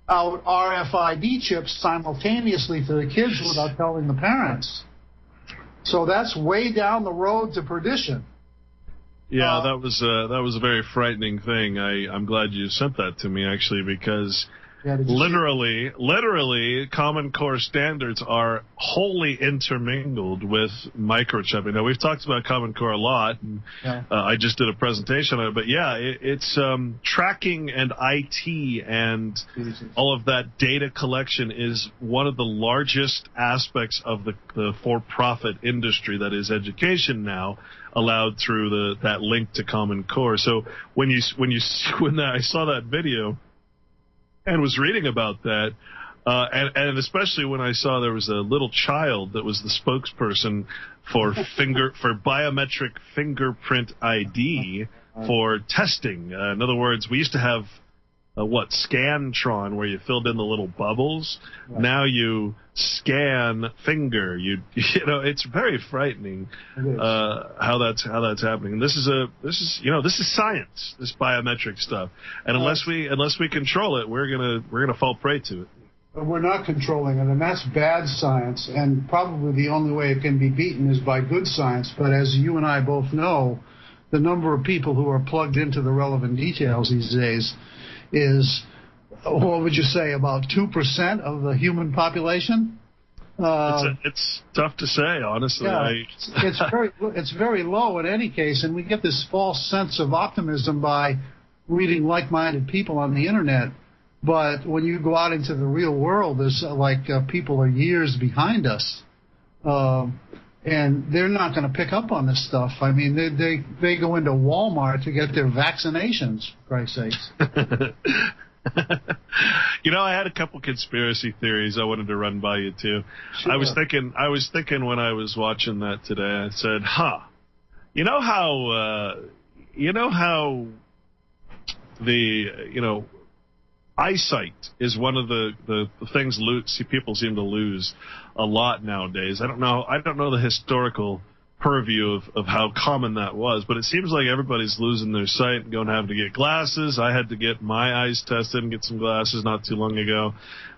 out RFID chips simultaneously to the kids without telling the parents. So that's way down the road to perdition. Yeah, that was a very frightening thing. I'm glad you sent that to me, actually, because literally, Common Core standards are wholly intermingled with microchipping. Now, we've talked about Common Core a lot, and I just did a presentation on it, but it's tracking and IT and all of that data collection is one of the largest aspects of the for-profit industry that is education now, allowed through that link to Common Core. So when I saw that video and was reading about that, and especially when I saw there was a little child that was the spokesperson for biometric fingerprint ID for testing. In other words, we used to have Scantron, where you filled in the little bubbles. Right. Now you scan finger. It's very frightening how that's happening. And this is science, this biometric stuff. And unless we control it, we're gonna fall prey to it. But we're not controlling it, and that's bad science. And probably the only way it can be beaten is by good science. But as you and I both know, the number of people who are plugged into the relevant details these days is, what would you say, about 2% of the human population? It's tough to say, honestly. Yeah, it's very low in any case, and we get this false sense of optimism by reading like-minded people on the internet. But when you go out into the real world, there's people are years behind us, and they're not going to pick up on this stuff. I mean, they go into Walmart to get their vaccinations, for Christ's sakes. I had a couple conspiracy theories I wanted to run by you too. Sure. I was thinking when I was watching that today, I said, you know how the eyesight is one of the things people seem to lose a lot nowadays. I don't know the historical purview of how common that was, but it seems like everybody's losing their sight and going to have to get glasses. I had to get my eyes tested and get some glasses not too long ago.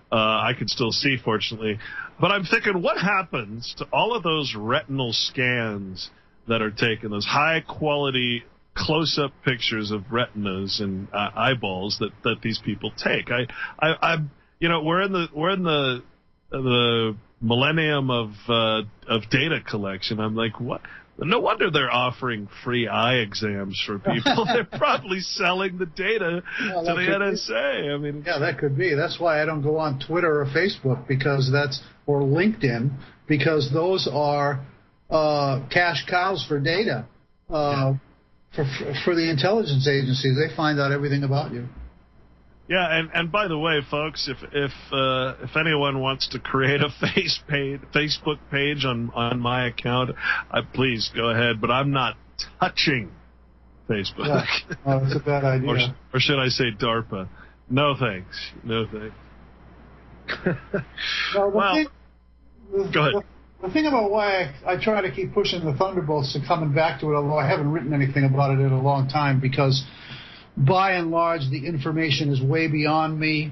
I could still see, fortunately. But I'm thinking, what happens to all of those retinal scans that are taken, those high-quality close-up pictures of retinas and eyeballs that these people take? We're in the millennium of data collection. I'm like, what? No wonder they're offering free eye exams for people. They're probably selling the data to the NSA. I mean, that could be. That's why I don't go on Twitter or Facebook or LinkedIn, because those are cash cows for data. For the intelligence agencies, they find out everything about you. Yeah, and by the way, folks, if anyone wants to create a Facebook page on my account, please go ahead. But I'm not touching Facebook. Yeah. That's a bad idea. or should I say DARPA? No thanks. No thanks. Go ahead. The thing about why I try to keep pushing the Thunderbolts to coming back to it, although I haven't written anything about it in a long time, because by and large the information is way beyond me.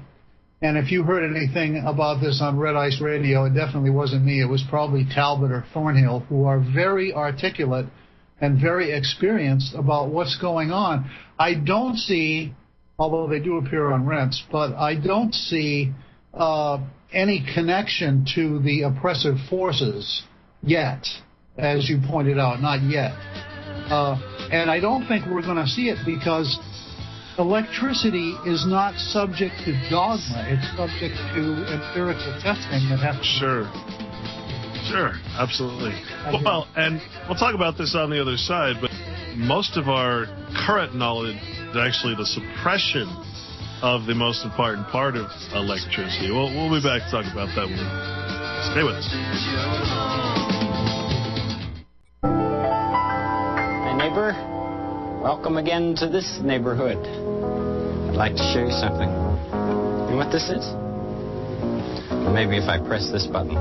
And if you heard anything about this on Red Ice Radio, it definitely wasn't me. It was probably Talbot or Thornhill, who are very articulate and very experienced about what's going on. I don't see, although they do appear on rents, but I don't see any connection to the oppressive forces yet, as you pointed out, not yet. And I don't think we're going to see it because electricity is not subject to dogma. It's subject to empirical testing that has to... Sure, absolutely. Well, and we'll talk about this on the other side, but most of our current knowledge is actually the suppression of the most important part of electricity. We'll be back to talk about that one. Stay with us. Hey, neighbor. Welcome again to this neighborhood. I'd like to show you something. You know what this is? Or maybe if I press this button.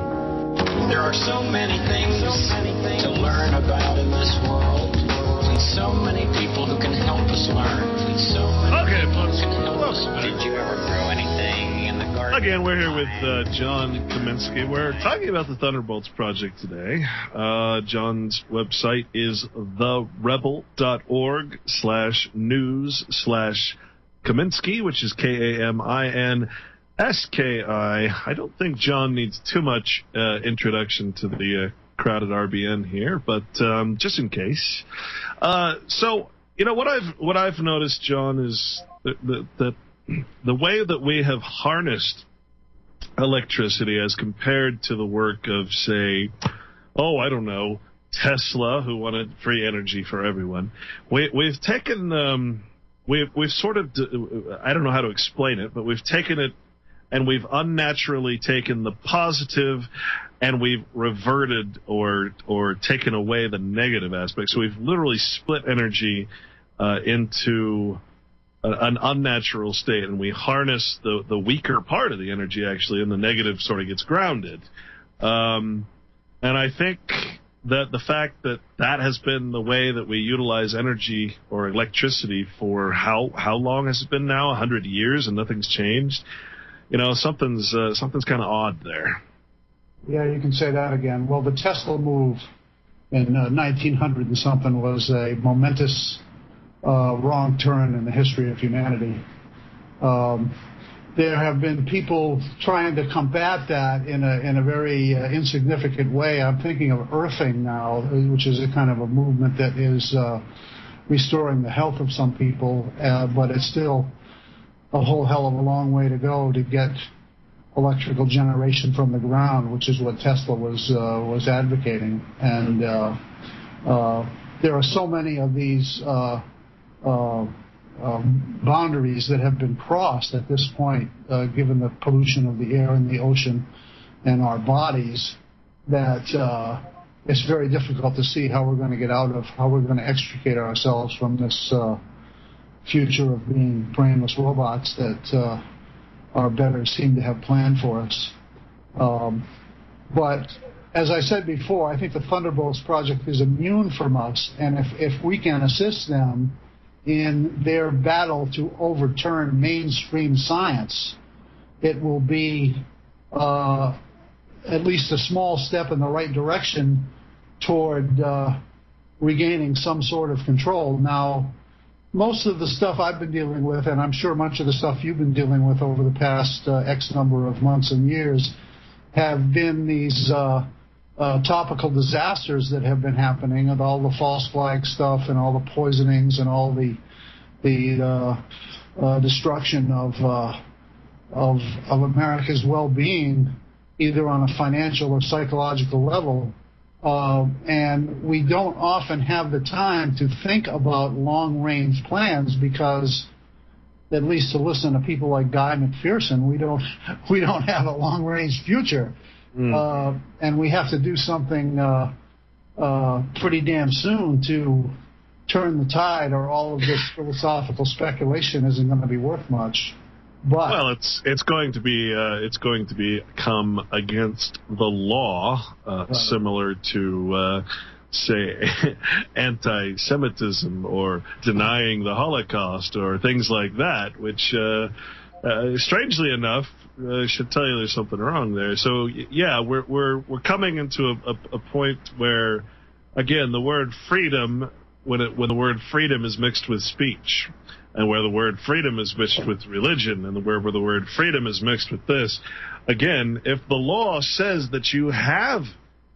There are so many things to learn about in this world, and so many people who can help us learn, and so many people who can help us learn. Did you ever throw anything in the garden? Again, we're here with John Kaminski. We're talking about the Thunderbolts project today. John's website is therebel.org/news/Kaminski, which is Kaminski. I don't think John needs too much introduction to the crowd at RBN here, but just in case. So, you know, what I've noticed, John, is that the way that we have harnessed electricity as compared to the work of, say, I don't know, Tesla, who wanted free energy for everyone. We've taken we've sort of, I don't know how to explain it, but we've taken it and we've unnaturally taken the positive and we've reverted or taken away the negative aspect. So we've literally split energy into an unnatural state, and we harness the weaker part of the energy, actually, and the negative sort of gets grounded. And I think that the fact that has been the way that we utilize energy or electricity for how long has it been now? 100 years, and nothing's changed. You know, something's kind of odd there. Yeah, you can say that again. Well, the Tesla move in 1900 and something was a momentous wrong turn in the history of humanity. There have been people trying to combat that in a very insignificant way. I'm thinking of earthing now, which is a kind of a movement that is restoring the health of some people, but it's still a whole hell of a long way to go to get electrical generation from the ground, which is what Tesla was advocating. And there are so many of these boundaries that have been crossed at this point, given the pollution of the air and the ocean and our bodies, that it's very difficult to see how we're going to get out of, how we're going to extricate ourselves from this future of being brainless robots that our betters seem to have planned for us. But as I said before, I think the Thunderbolts project is immune from us, and if we can assist them in their battle to overturn mainstream science, it will be at least a small step in the right direction toward regaining some sort of control. Now, most of the stuff I've been dealing with, and I'm sure much of the stuff you've been dealing with over the past X number of months and years, have been these topical disasters that have been happening, and all the false flag stuff and all the poisonings and all the destruction of America's well-being, either on a financial or psychological level. And we don't often have the time to think about long-range plans because at least to listen to people like Guy McPherson, we don't have a long-range future, and we have to do something pretty damn soon to turn the tide, or all of this philosophical speculation isn't going to be worth much. But, well, it's going to be come against the law, similar to say anti-Semitism or denying the Holocaust or things like that, which strangely enough should tell you there's something wrong there. So yeah, we're coming into a point where, again, the word freedom, when the word freedom is mixed with speech, and where the word freedom is mixed with religion, and where the word freedom is mixed with this, again, if the law says that you have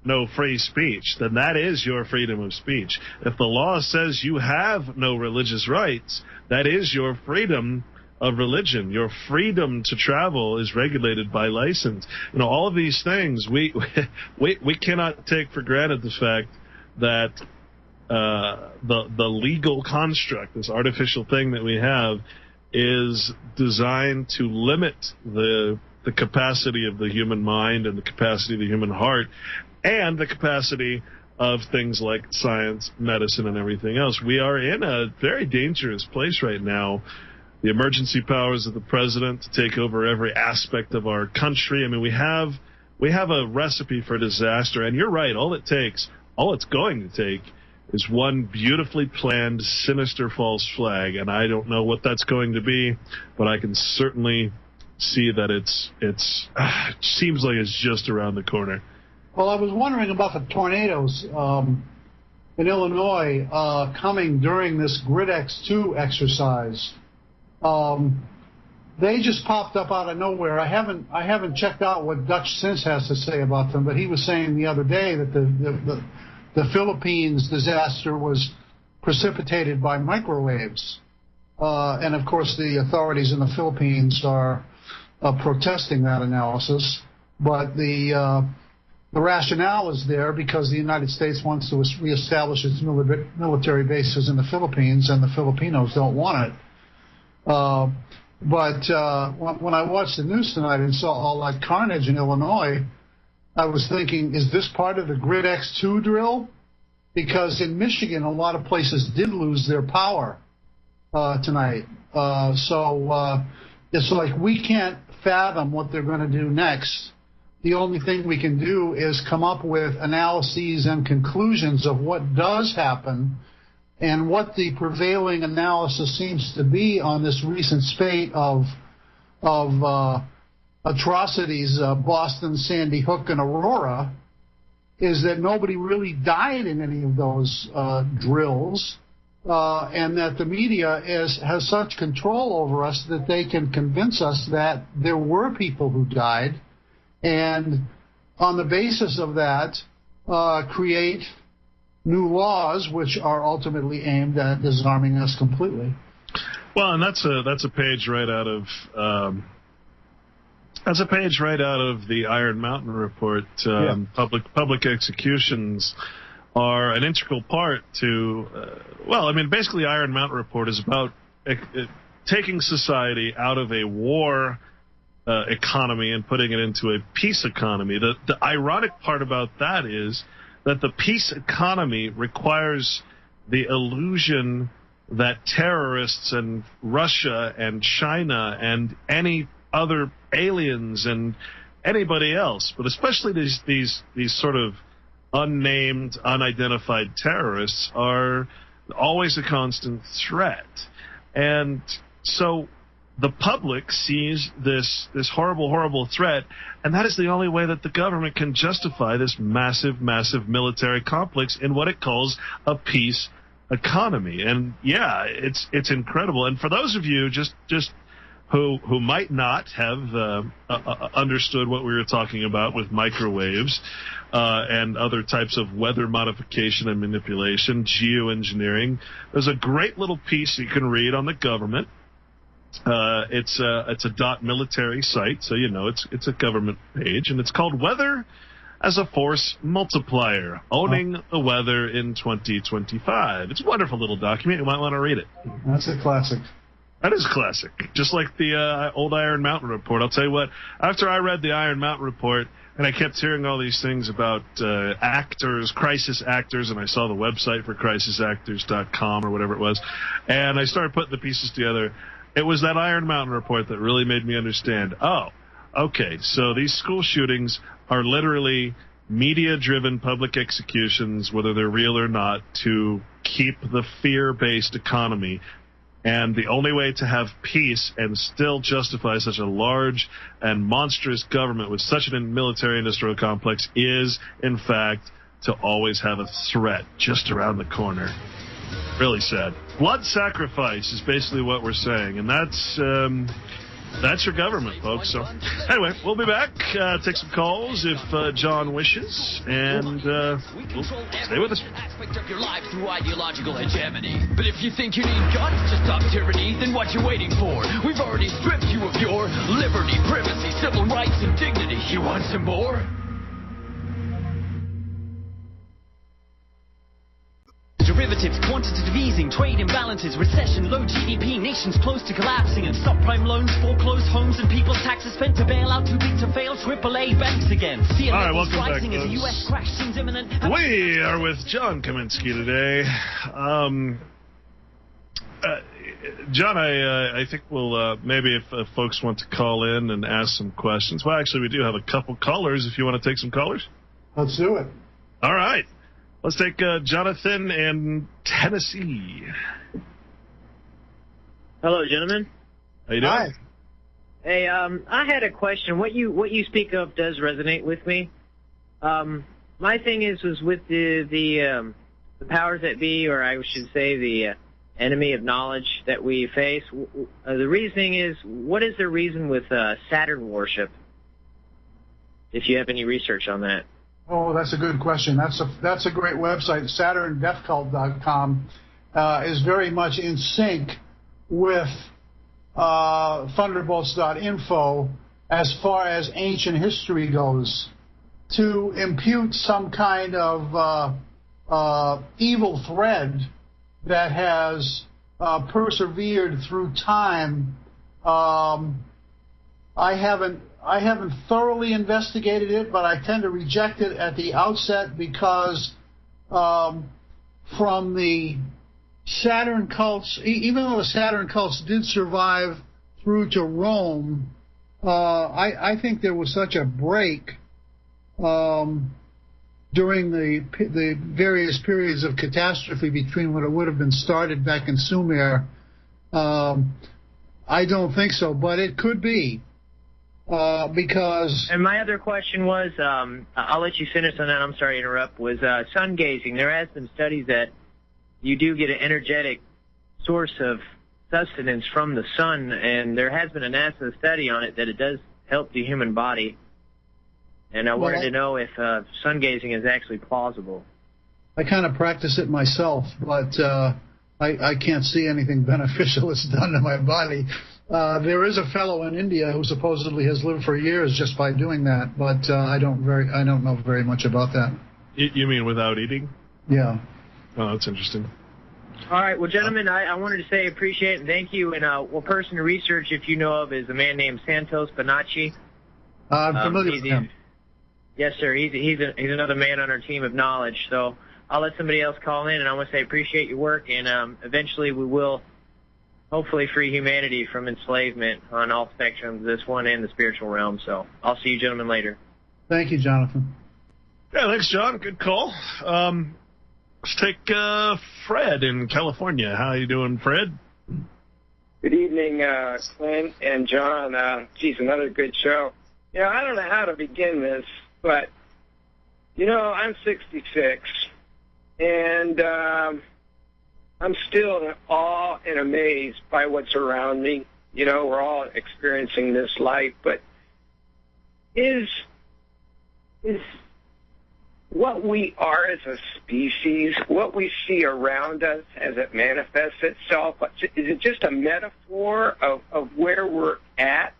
no free speech, then that is your freedom of speech. If the law says you have no religious rights, that is your freedom of religion. Your freedom to travel is regulated by license. You know, all of these things, we cannot take for granted the fact that the legal construct, this artificial thing that we have, is designed to limit the capacity of the human mind and the capacity of the human heart and the capacity of things like science, medicine, and everything else. We are in a very dangerous place right now. The emergency powers of the president to take over every aspect of our country. I mean, we have a recipe for disaster, and you're right. All it's going to take is one beautifully planned, sinister false flag, and I don't know what that's going to be, but I can certainly see that it seems like it's just around the corner. Well, I was wondering about the tornadoes in Illinois coming during this Grid X2 exercise. They just popped up out of nowhere. I haven't checked out what Dutch Sense has to say about them, but he was saying the other day that the Philippines disaster was precipitated by microwaves, and of course the authorities in the Philippines are protesting that analysis. But the rationale is there because the United States wants to reestablish its military bases in the Philippines, and the Filipinos don't want it. But when I watched the news tonight and saw all that carnage in Illinois, I was thinking, is this part of the Grid X2 drill? Because in Michigan, a lot of places did lose their power tonight. So it's like we can't fathom what they're going to do next. The only thing we can do is come up with analyses and conclusions of what does happen, and what the prevailing analysis seems to be on this recent spate of atrocities, Boston, Sandy Hook, and Aurora, is that nobody really died in any of those drills, and that the media has such control over us that they can convince us that there were people who died, and on the basis of that, create new laws which are ultimately aimed at disarming us completely. Well, and that's a page right out of the Iron Mountain report. Public executions are an integral part to. Basically, Iron Mountain report is about taking society out of a war economy and putting it into a peace economy. The ironic part about that is that the peace economy requires the illusion that terrorists and Russia and China and any other aliens and anybody else, but especially these sort of unnamed, unidentified terrorists, are always a constant threat. And so the public sees this horrible, horrible threat, and that is the only way that the government can justify this massive, massive military complex in what it calls a peace economy. And yeah, it's incredible. And for those of you just who might not have understood what we were talking about with microwaves and other types of weather modification and manipulation, geoengineering, there's a great little piece you can read on the government. It's a .military site, so you know it's a government page, and it's called Weather as a Force Multiplier, Owning the Weather in 2025. It's a wonderful little document. You might want to read it. That's a classic. That is classic. Just like the old Iron Mountain report. I'll tell you what, after I read the Iron Mountain report, and I kept hearing all these things about actors, crisis actors, and I saw the website for crisisactors.com or whatever it was, and I started putting the pieces together. It was that Iron Mountain report that really made me understand, oh, okay, so these school shootings are literally media-driven public executions, whether they're real or not, to keep the fear-based economy. And the only way to have peace and still justify such a large and monstrous government with such a military-industrial complex is, in fact, to always have a threat just around the corner. Really sad. Blood sacrifice is basically what we're saying, and that's your government, folks. So, anyway, we'll be back. Take some calls if John wishes, and we'll stay with us. Aspect of your life through ideological hegemony. But if you think you need guns to stop tyranny, then what you waiting for? We've already stripped you of your liberty, privacy, civil rights, and dignity. You want some more? Derivatives, quantitative easing, trade imbalances, recession, low GDP, nations close to collapsing, and subprime loans, foreclosed homes, and people's taxes spent to bail out too big to fail AAA banks again. All right, welcome back, folks. The US crash seems imminent. We are with John Kaminski today. John, I think we'll maybe if folks want to call in and ask some questions. Well, actually, we do have a couple callers. If you want to take some callers, let's do it. All right. Let's take Jonathan in Tennessee. Hello, gentlemen. How you doing? Hi. Hey, I had a question. What you speak of does resonate with me. My thing is with the powers that be, or I should say the enemy of knowledge that we face. The reasoning is, what is the reason with Saturn worship? If you have any research on that. Oh, that's a good question. That's a great website. SaturnDeathCult.com is very much in sync with Thunderbolts.info as far as ancient history goes. To impute some kind of evil thread that has persevered through time, I haven't thoroughly investigated it, but I tend to reject it at the outset because from the Saturn cults, even though the Saturn cults did survive through to Rome, I think there was such a break during the various periods of catastrophe between what would have been started back in Sumer. I don't think so, but it could be. Because... And my other question was, I'll let you finish on that, I'm sorry to interrupt, was sun gazing. There has been studies that you do get an energetic source of sustenance from the sun, and there has been a NASA study on it that it does help the human body. And I wanted to know if sun gazing is actually plausible. I kind of practice it myself, but I can't see anything beneficial it's done to my body. There is a fellow in India who supposedly has lived for years just by doing that, but I don't know very much about that. You mean without eating? Yeah. Oh, that's interesting. All right, well, gentlemen, I wanted to say appreciate it and thank you. And person to research, if you know of, is a man named Santos Bonacci. I'm familiar with him. Yes, sir. He's another man on our team of knowledge. So I'll let somebody else call in, and I want to say appreciate your work, and eventually we will hopefully free humanity from enslavement on all spectrums, this one and the spiritual realm. So I'll see you gentlemen later. Thank you, Jonathan. Yeah, thanks, John. Good call. Let's take Fred in California. How you doing, Fred? Good evening, Clint and John. Geez, another good show. I don't know how to begin this, but, I'm 66, and I'm still in awe and amazed by what's around me. We're all experiencing this life, but is what we are as a species, what we see around us as it manifests itself, is it just a metaphor of where we're at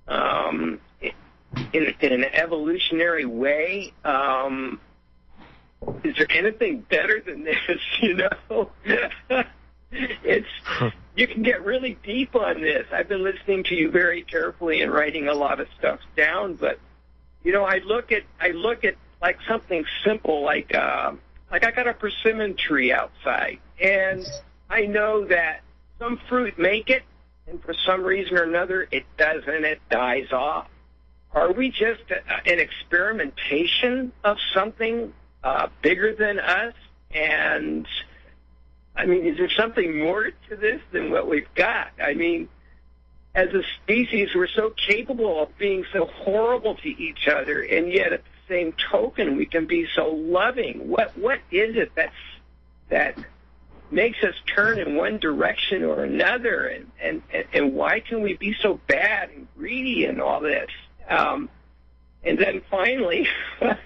in an evolutionary way? Is there anything better than this, You can get really deep on this. I've been listening to you very carefully and writing a lot of stuff down, but I look at like something simple, like I got a persimmon tree outside, and I know that some fruit make it, and for some reason or another it doesn't. It dies off. Are we just an experimentation of something bigger than us? And I mean, is there something more to this than what we've got? I mean, as a species, we're so capable of being so horrible to each other, and yet at the same token, we can be so loving. What is it that makes us turn in one direction or another, and why can we be so bad and greedy and all this? And then finally, do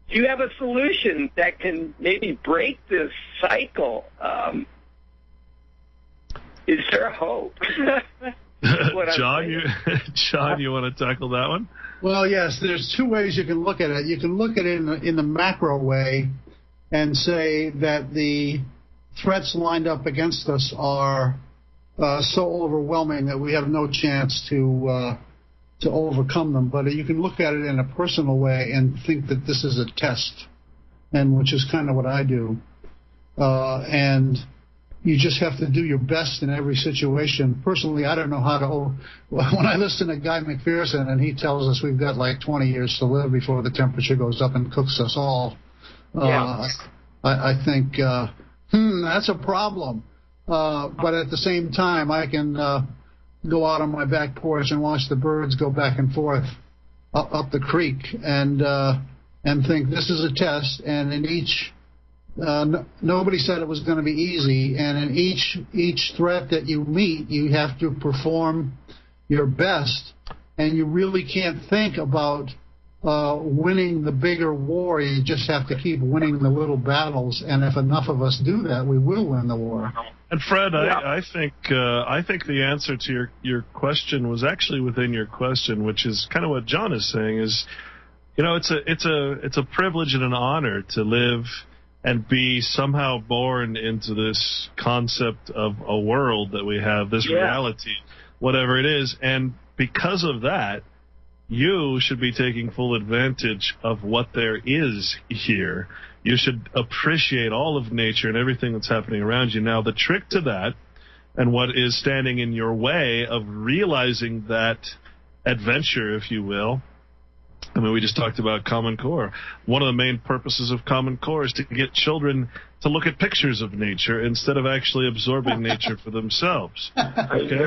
you have a solution that can maybe break this cycle? Is there hope? John, you want to tackle that one? Well, yes, there's two ways you can look at it. You can look at it in the macro way and say that the threats lined up against us are so overwhelming that we have no chance to overcome them. But you can look at it in a personal way and think that this is a test, and which is kind of what I do. And you just have to do your best in every situation. Personally, I don't know how to. When I listen to Guy McPherson and he tells us we've got like 20 years to live before the temperature goes up and cooks us all, I think that's a problem. But at the same time, I can go out on my back porch and watch the birds go back and forth up the creek and think this is a test. And in each nobody said it was going to be easy, and in each threat that you meet, you have to perform your best, and you really can't think about winning the bigger war. You just have to keep winning the little battles, and if enough of us do that, we will win the war. And Fred, I think the answer to your question was actually within your question, which is kind of what John is saying. Is it's a privilege and an honor to live and be somehow born into this concept of a world that we have, this reality, whatever it is. And because of that, you should be taking full advantage of what there is here. You should appreciate all of nature and everything that's happening around you. Now, the trick to that, and what is standing in your way of realizing that adventure, if you will, I mean, we just talked about Common Core. One of the main purposes of Common Core is to get children to look at pictures of nature instead of actually absorbing nature for themselves. Okay,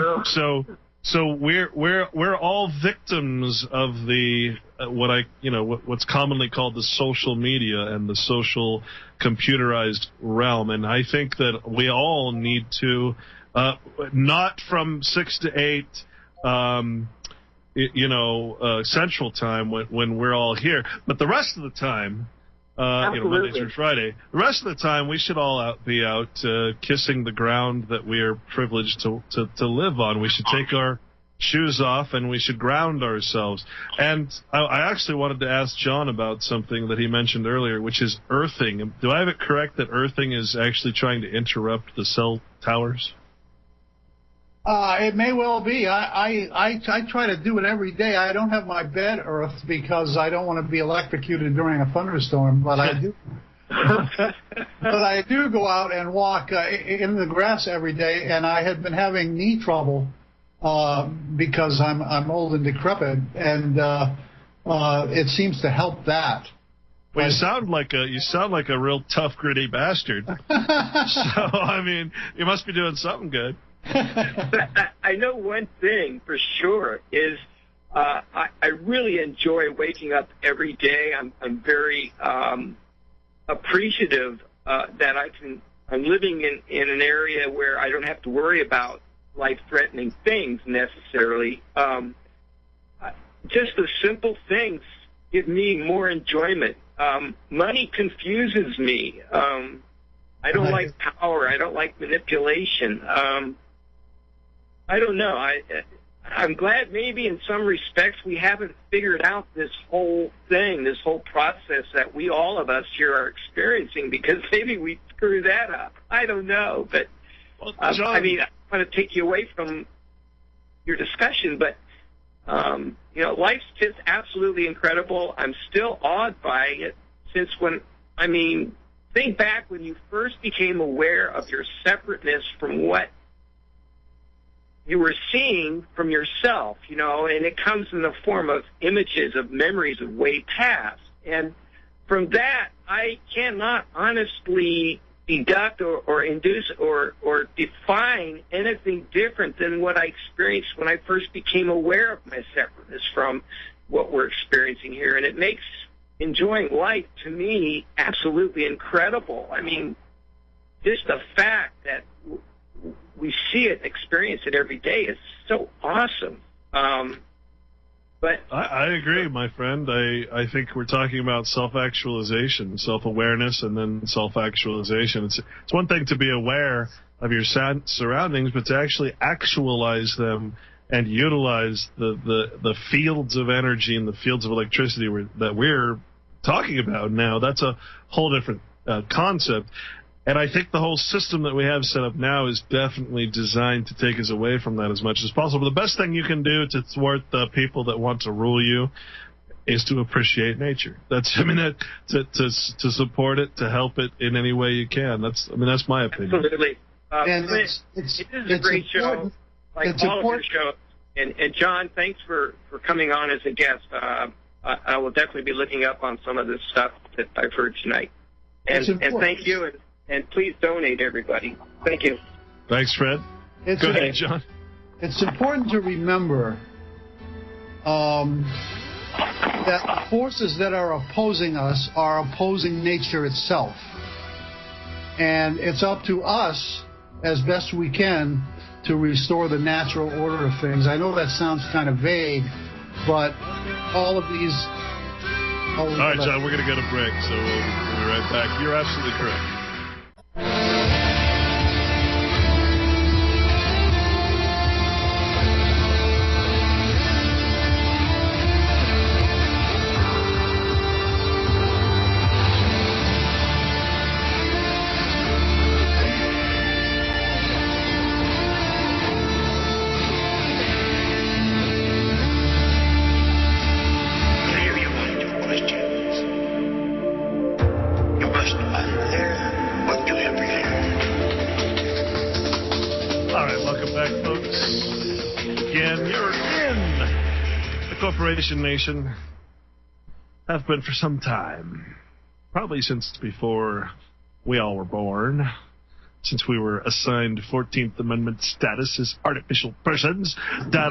so we're all victims of the what's commonly called the social media and the social computerized realm, and I think that we all need to not from 6 to 8. Central time when we're all here, but the rest of the time, Monday through Friday, the rest of the time we should all be out kissing the ground that we are privileged to live on. We should take our shoes off and we should ground ourselves. And I actually wanted to ask John about something that he mentioned earlier, which is earthing. Do I have it correct that earthing is actually trying to interrupt the cell towers? It may well be. I try to do it every day. I don't have my bed earthed because I don't want to be electrocuted during a thunderstorm, but I do. But I do go out and walk in the grass every day, and I had been having knee trouble because I'm old and decrepit, and it seems to help that. Well, you sound like a real tough, gritty bastard. So I mean, you must be doing something good. I know one thing for sure is I really enjoy waking up every day. I'm very appreciative that I'm living in an area where I don't have to worry about life-threatening things necessarily. Just the simple things give me more enjoyment. Money confuses me. I don't like power. I don't like manipulation. I don't know. I'm glad maybe in some respects we haven't figured out this whole thing, this whole process that all of us here are experiencing, because maybe we screw that up. I don't know. But I mean, I want to take you away from your discussion, but life's just absolutely incredible. I'm still awed by it think back when you first became aware of your separateness from what you were seeing from yourself, and it comes in the form of images, of memories of way past. And from that, I cannot honestly deduct or induce or define anything different than what I experienced when I first became aware of my separateness from what we're experiencing here. And it makes enjoying life, to me, absolutely incredible. I mean, just the fact that we see it, experience it every day is so awesome. But I agree, my friend. I think we're talking about self-actualization, self-awareness, and then self-actualization. It's one thing to be aware of your surroundings, but to actually actualize them and utilize the fields of energy and the fields of electricity that we're talking about now, that's a whole different concept. And I think the whole system that we have set up now is definitely designed to take us away from that as much as possible. The best thing you can do to thwart the people that want to rule you is to appreciate nature. To support it, to help it in any way you can. That's my opinion. Absolutely. And it is a great show, like all of your shows. And John, thanks for coming on as a guest. I will definitely be looking up on some of this stuff that I've heard tonight. And thank you, and please donate, everybody. Thank you. Thanks, Fred. Go ahead, John. It's important to remember that the forces that are opposing us are opposing nature itself. And it's up to us, as best we can, to restore the natural order of things. I know that sounds kind of vague, but all of these... All right, John, we're going to go to break, so we'll be right back. You're absolutely correct. Nation have been for some time, probably since before we all were born, since we were assigned 14th Amendment status as artificial persons. Okay,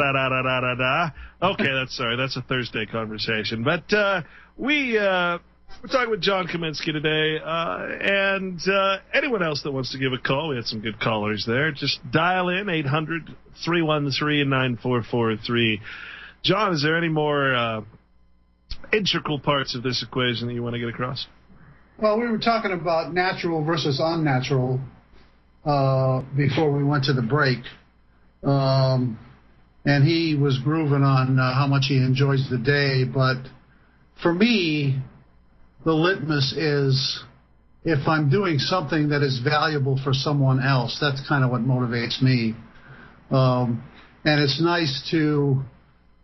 that's a Thursday conversation. But we're talking with John Kaminski today, and anyone else that wants to give a call, we had some good callers there. Just dial in 800-313-9443. John, is there any more integral parts of this equation that you want to get across? Well, we were talking about natural versus unnatural before we went to the break. And he was grooving on how much he enjoys the day. But for me, the litmus is if I'm doing something that is valuable for someone else. That's kind of what motivates me. And it's nice to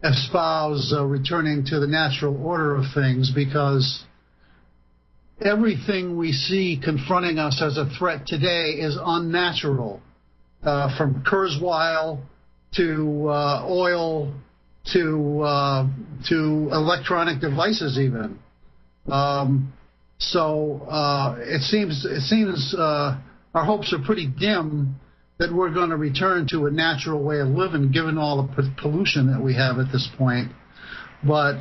espouse returning to the natural order of things, because everything we see confronting us as a threat today is unnatural, from Kurzweil to oil to electronic devices even. So it seems our hopes are pretty dim that we're going to return to a natural way of living, given all the pollution that we have at this point. But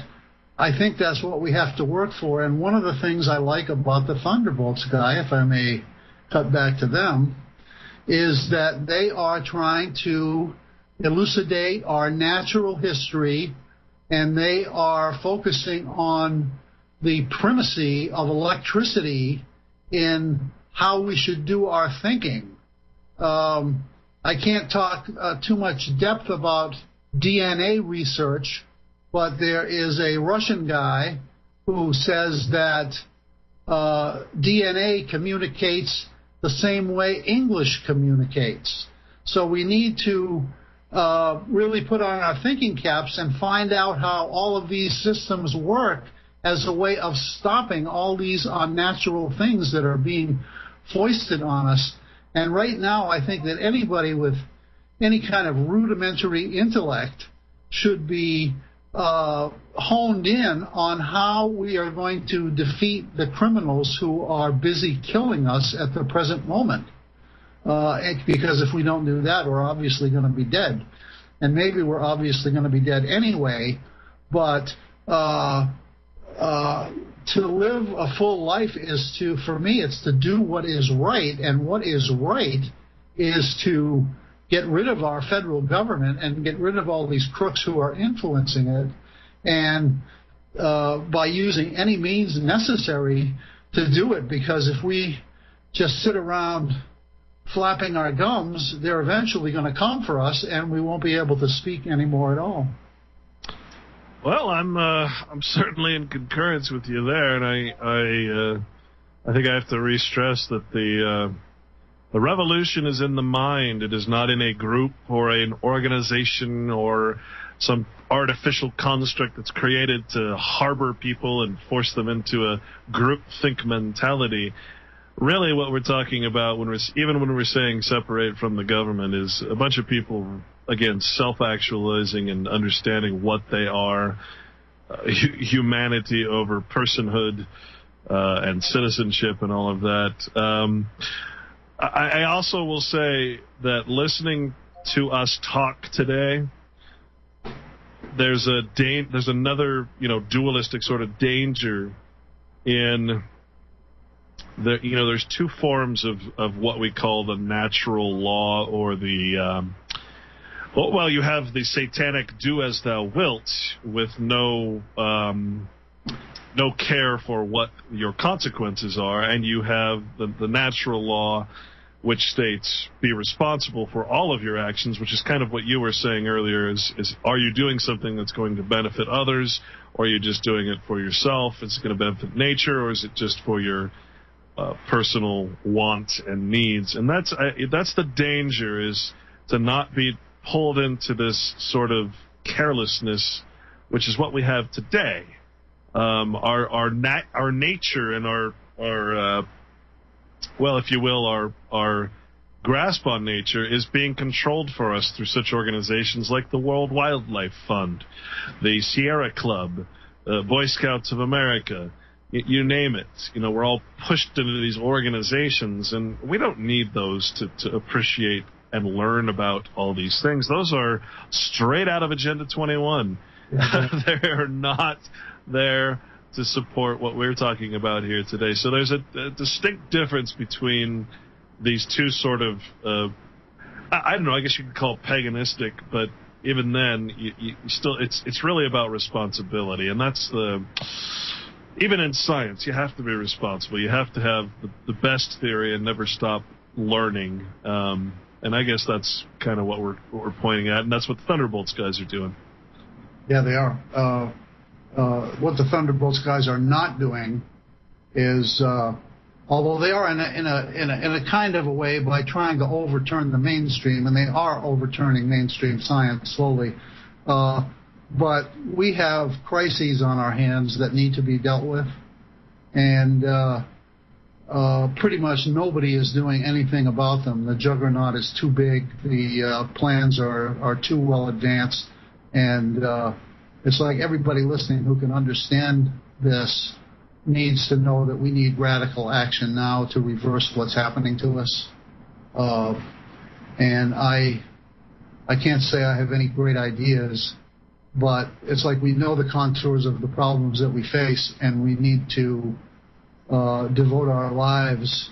I think that's what we have to work for. And one of the things I like about the Thunderbolts guy, if I may cut back to them, is that they are trying to elucidate our natural history, and they are focusing on the primacy of electricity in how we should do our thinking. I can't talk too much depth about DNA research, but there is a Russian guy who says that DNA communicates the same way English communicates. So we need to really put on our thinking caps and find out how all of these systems work as a way of stopping all these unnatural things that are being foisted on us. And right now, I think that anybody with any kind of rudimentary intellect should be honed in on how we are going to defeat the criminals who are busy killing us at the present moment. Because if we don't do that, we're obviously going to be dead. And maybe we're obviously going to be dead anyway, but to live a full life is to, for me, it's to do what is right, and what is right is to get rid of our federal government and get rid of all these crooks who are influencing it, and by using any means necessary to do it, because if we just sit around flapping our gums, they're eventually going to come for us, and we won't be able to speak anymore at all. Well, I'm certainly in concurrence with you there, and I think I have to re-stress that the revolution is in the mind. It is not in a group or an organization or some artificial construct that's created to harbor people and force them into a groupthink mentality. Really, what we're talking about when we're saying separate from the government is a bunch of people, again, self-actualizing and understanding what they are, humanity over personhood and citizenship and all of that. I also will say that listening to us talk today, there's another dualistic sort of danger in there's two forms of what we call the natural law, or the you have the satanic do as thou wilt with no care for what your consequences are, and you have the natural law, which states be responsible for all of your actions, which is kind of what you were saying earlier, is are you doing something that's going to benefit others, or are you just doing it for yourself? Is it going to benefit nature, or is it just for your personal wants and needs? And that's the danger, is to not be pulled into this sort of carelessness, which is what we have today. Our nature and our if you will, our grasp on nature is being controlled for us through such organizations like the World Wildlife Fund, the Sierra Club, Boy Scouts of America. You name it. We're all pushed into these organizations, and we don't need those to appreciate and learn about all these things. Those are straight out of Agenda 21. They're not there to support what we're talking about here today. So there's a distinct difference between these two sort of, I don't know, I guess you could call it paganistic, but even then, you still, it's really about responsibility, and that's even in science, you have to be responsible. You have to have the best theory and never stop learning. And I guess that's kind of what we're pointing at, and that's what the Thunderbolts guys are doing. Yeah, they are. What the Thunderbolts guys are not doing is, although they are in a kind of a way by trying to overturn the mainstream, and they are overturning mainstream science slowly. But we have crises on our hands that need to be dealt with, and pretty much nobody is doing anything about them. The juggernaut is too big. The plans are too well advanced, and it's like everybody listening who can understand this needs to know that we need radical action now to reverse what's happening to us. And I can't say I have any great ideas, but it's like we know the contours of the problems that we face, and we need to devote our lives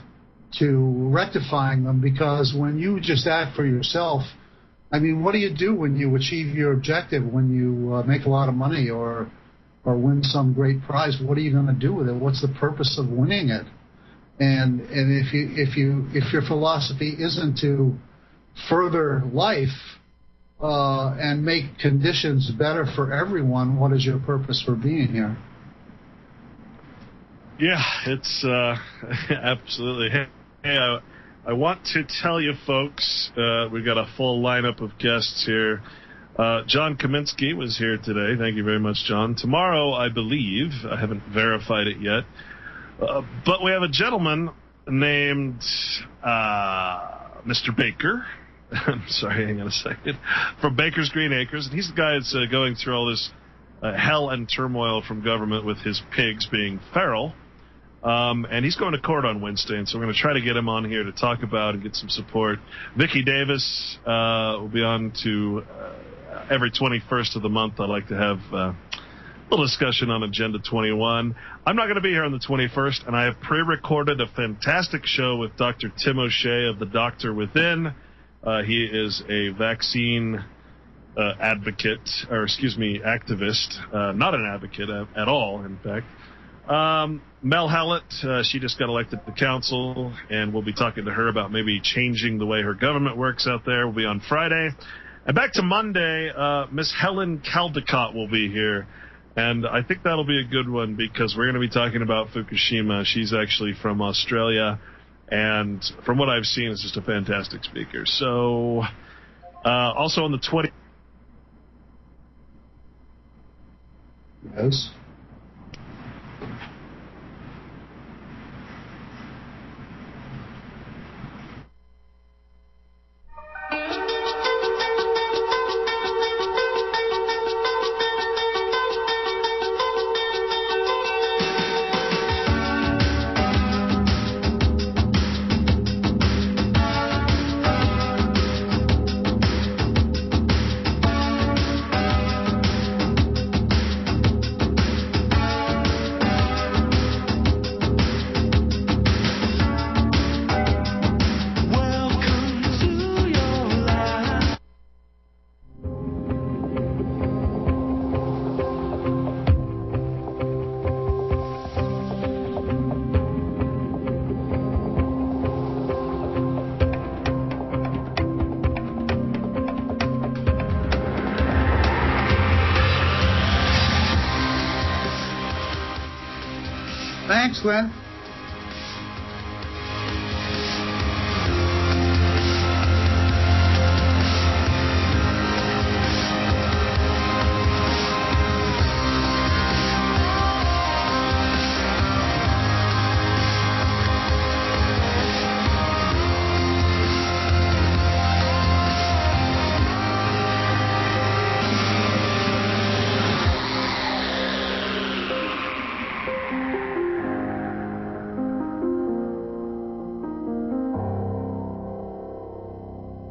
to rectifying them, because when you just act for yourself, I mean, what do you do when you achieve your objective, when you make a lot of money or win some great prize? What are you going to do with it? What's the purpose of winning it? And if your philosophy isn't to further life and make conditions better for everyone, what is your purpose for being here? Yeah, it's absolutely. Hey, I want to tell you folks, we've got a full lineup of guests here. John Kaminski was here today. Thank you very much, John. Tomorrow, I believe, I haven't verified it yet, but we have a gentleman named Mr. Baker. I'm sorry, hang on a second. From Baker's Green Acres. And he's the guy that's going through all this hell and turmoil from government with his pigs being feral. And he's going to court on Wednesday, and so we're going to try to get him on here to talk about and get some support. Vicki Davis will be on to every 21st of the month. I like to have a little discussion on Agenda 21. I'm not going to be here on the 21st, and I have pre-recorded a fantastic show with Dr. Tim O'Shea of The Doctor Within. He is a vaccine activist, not an advocate at all, in fact. Mel Hallett, she just got elected to the council, and we'll be talking to her about maybe changing the way her government works out there. We'll be on Friday. And back to Monday, Miss Helen Caldecott will be here. And I think that'll be a good one because we're going to be talking about Fukushima. She's actually from Australia. And from what I've seen, is just a fantastic speaker. So, also on the 20th. Yes. Thanks, Glenn.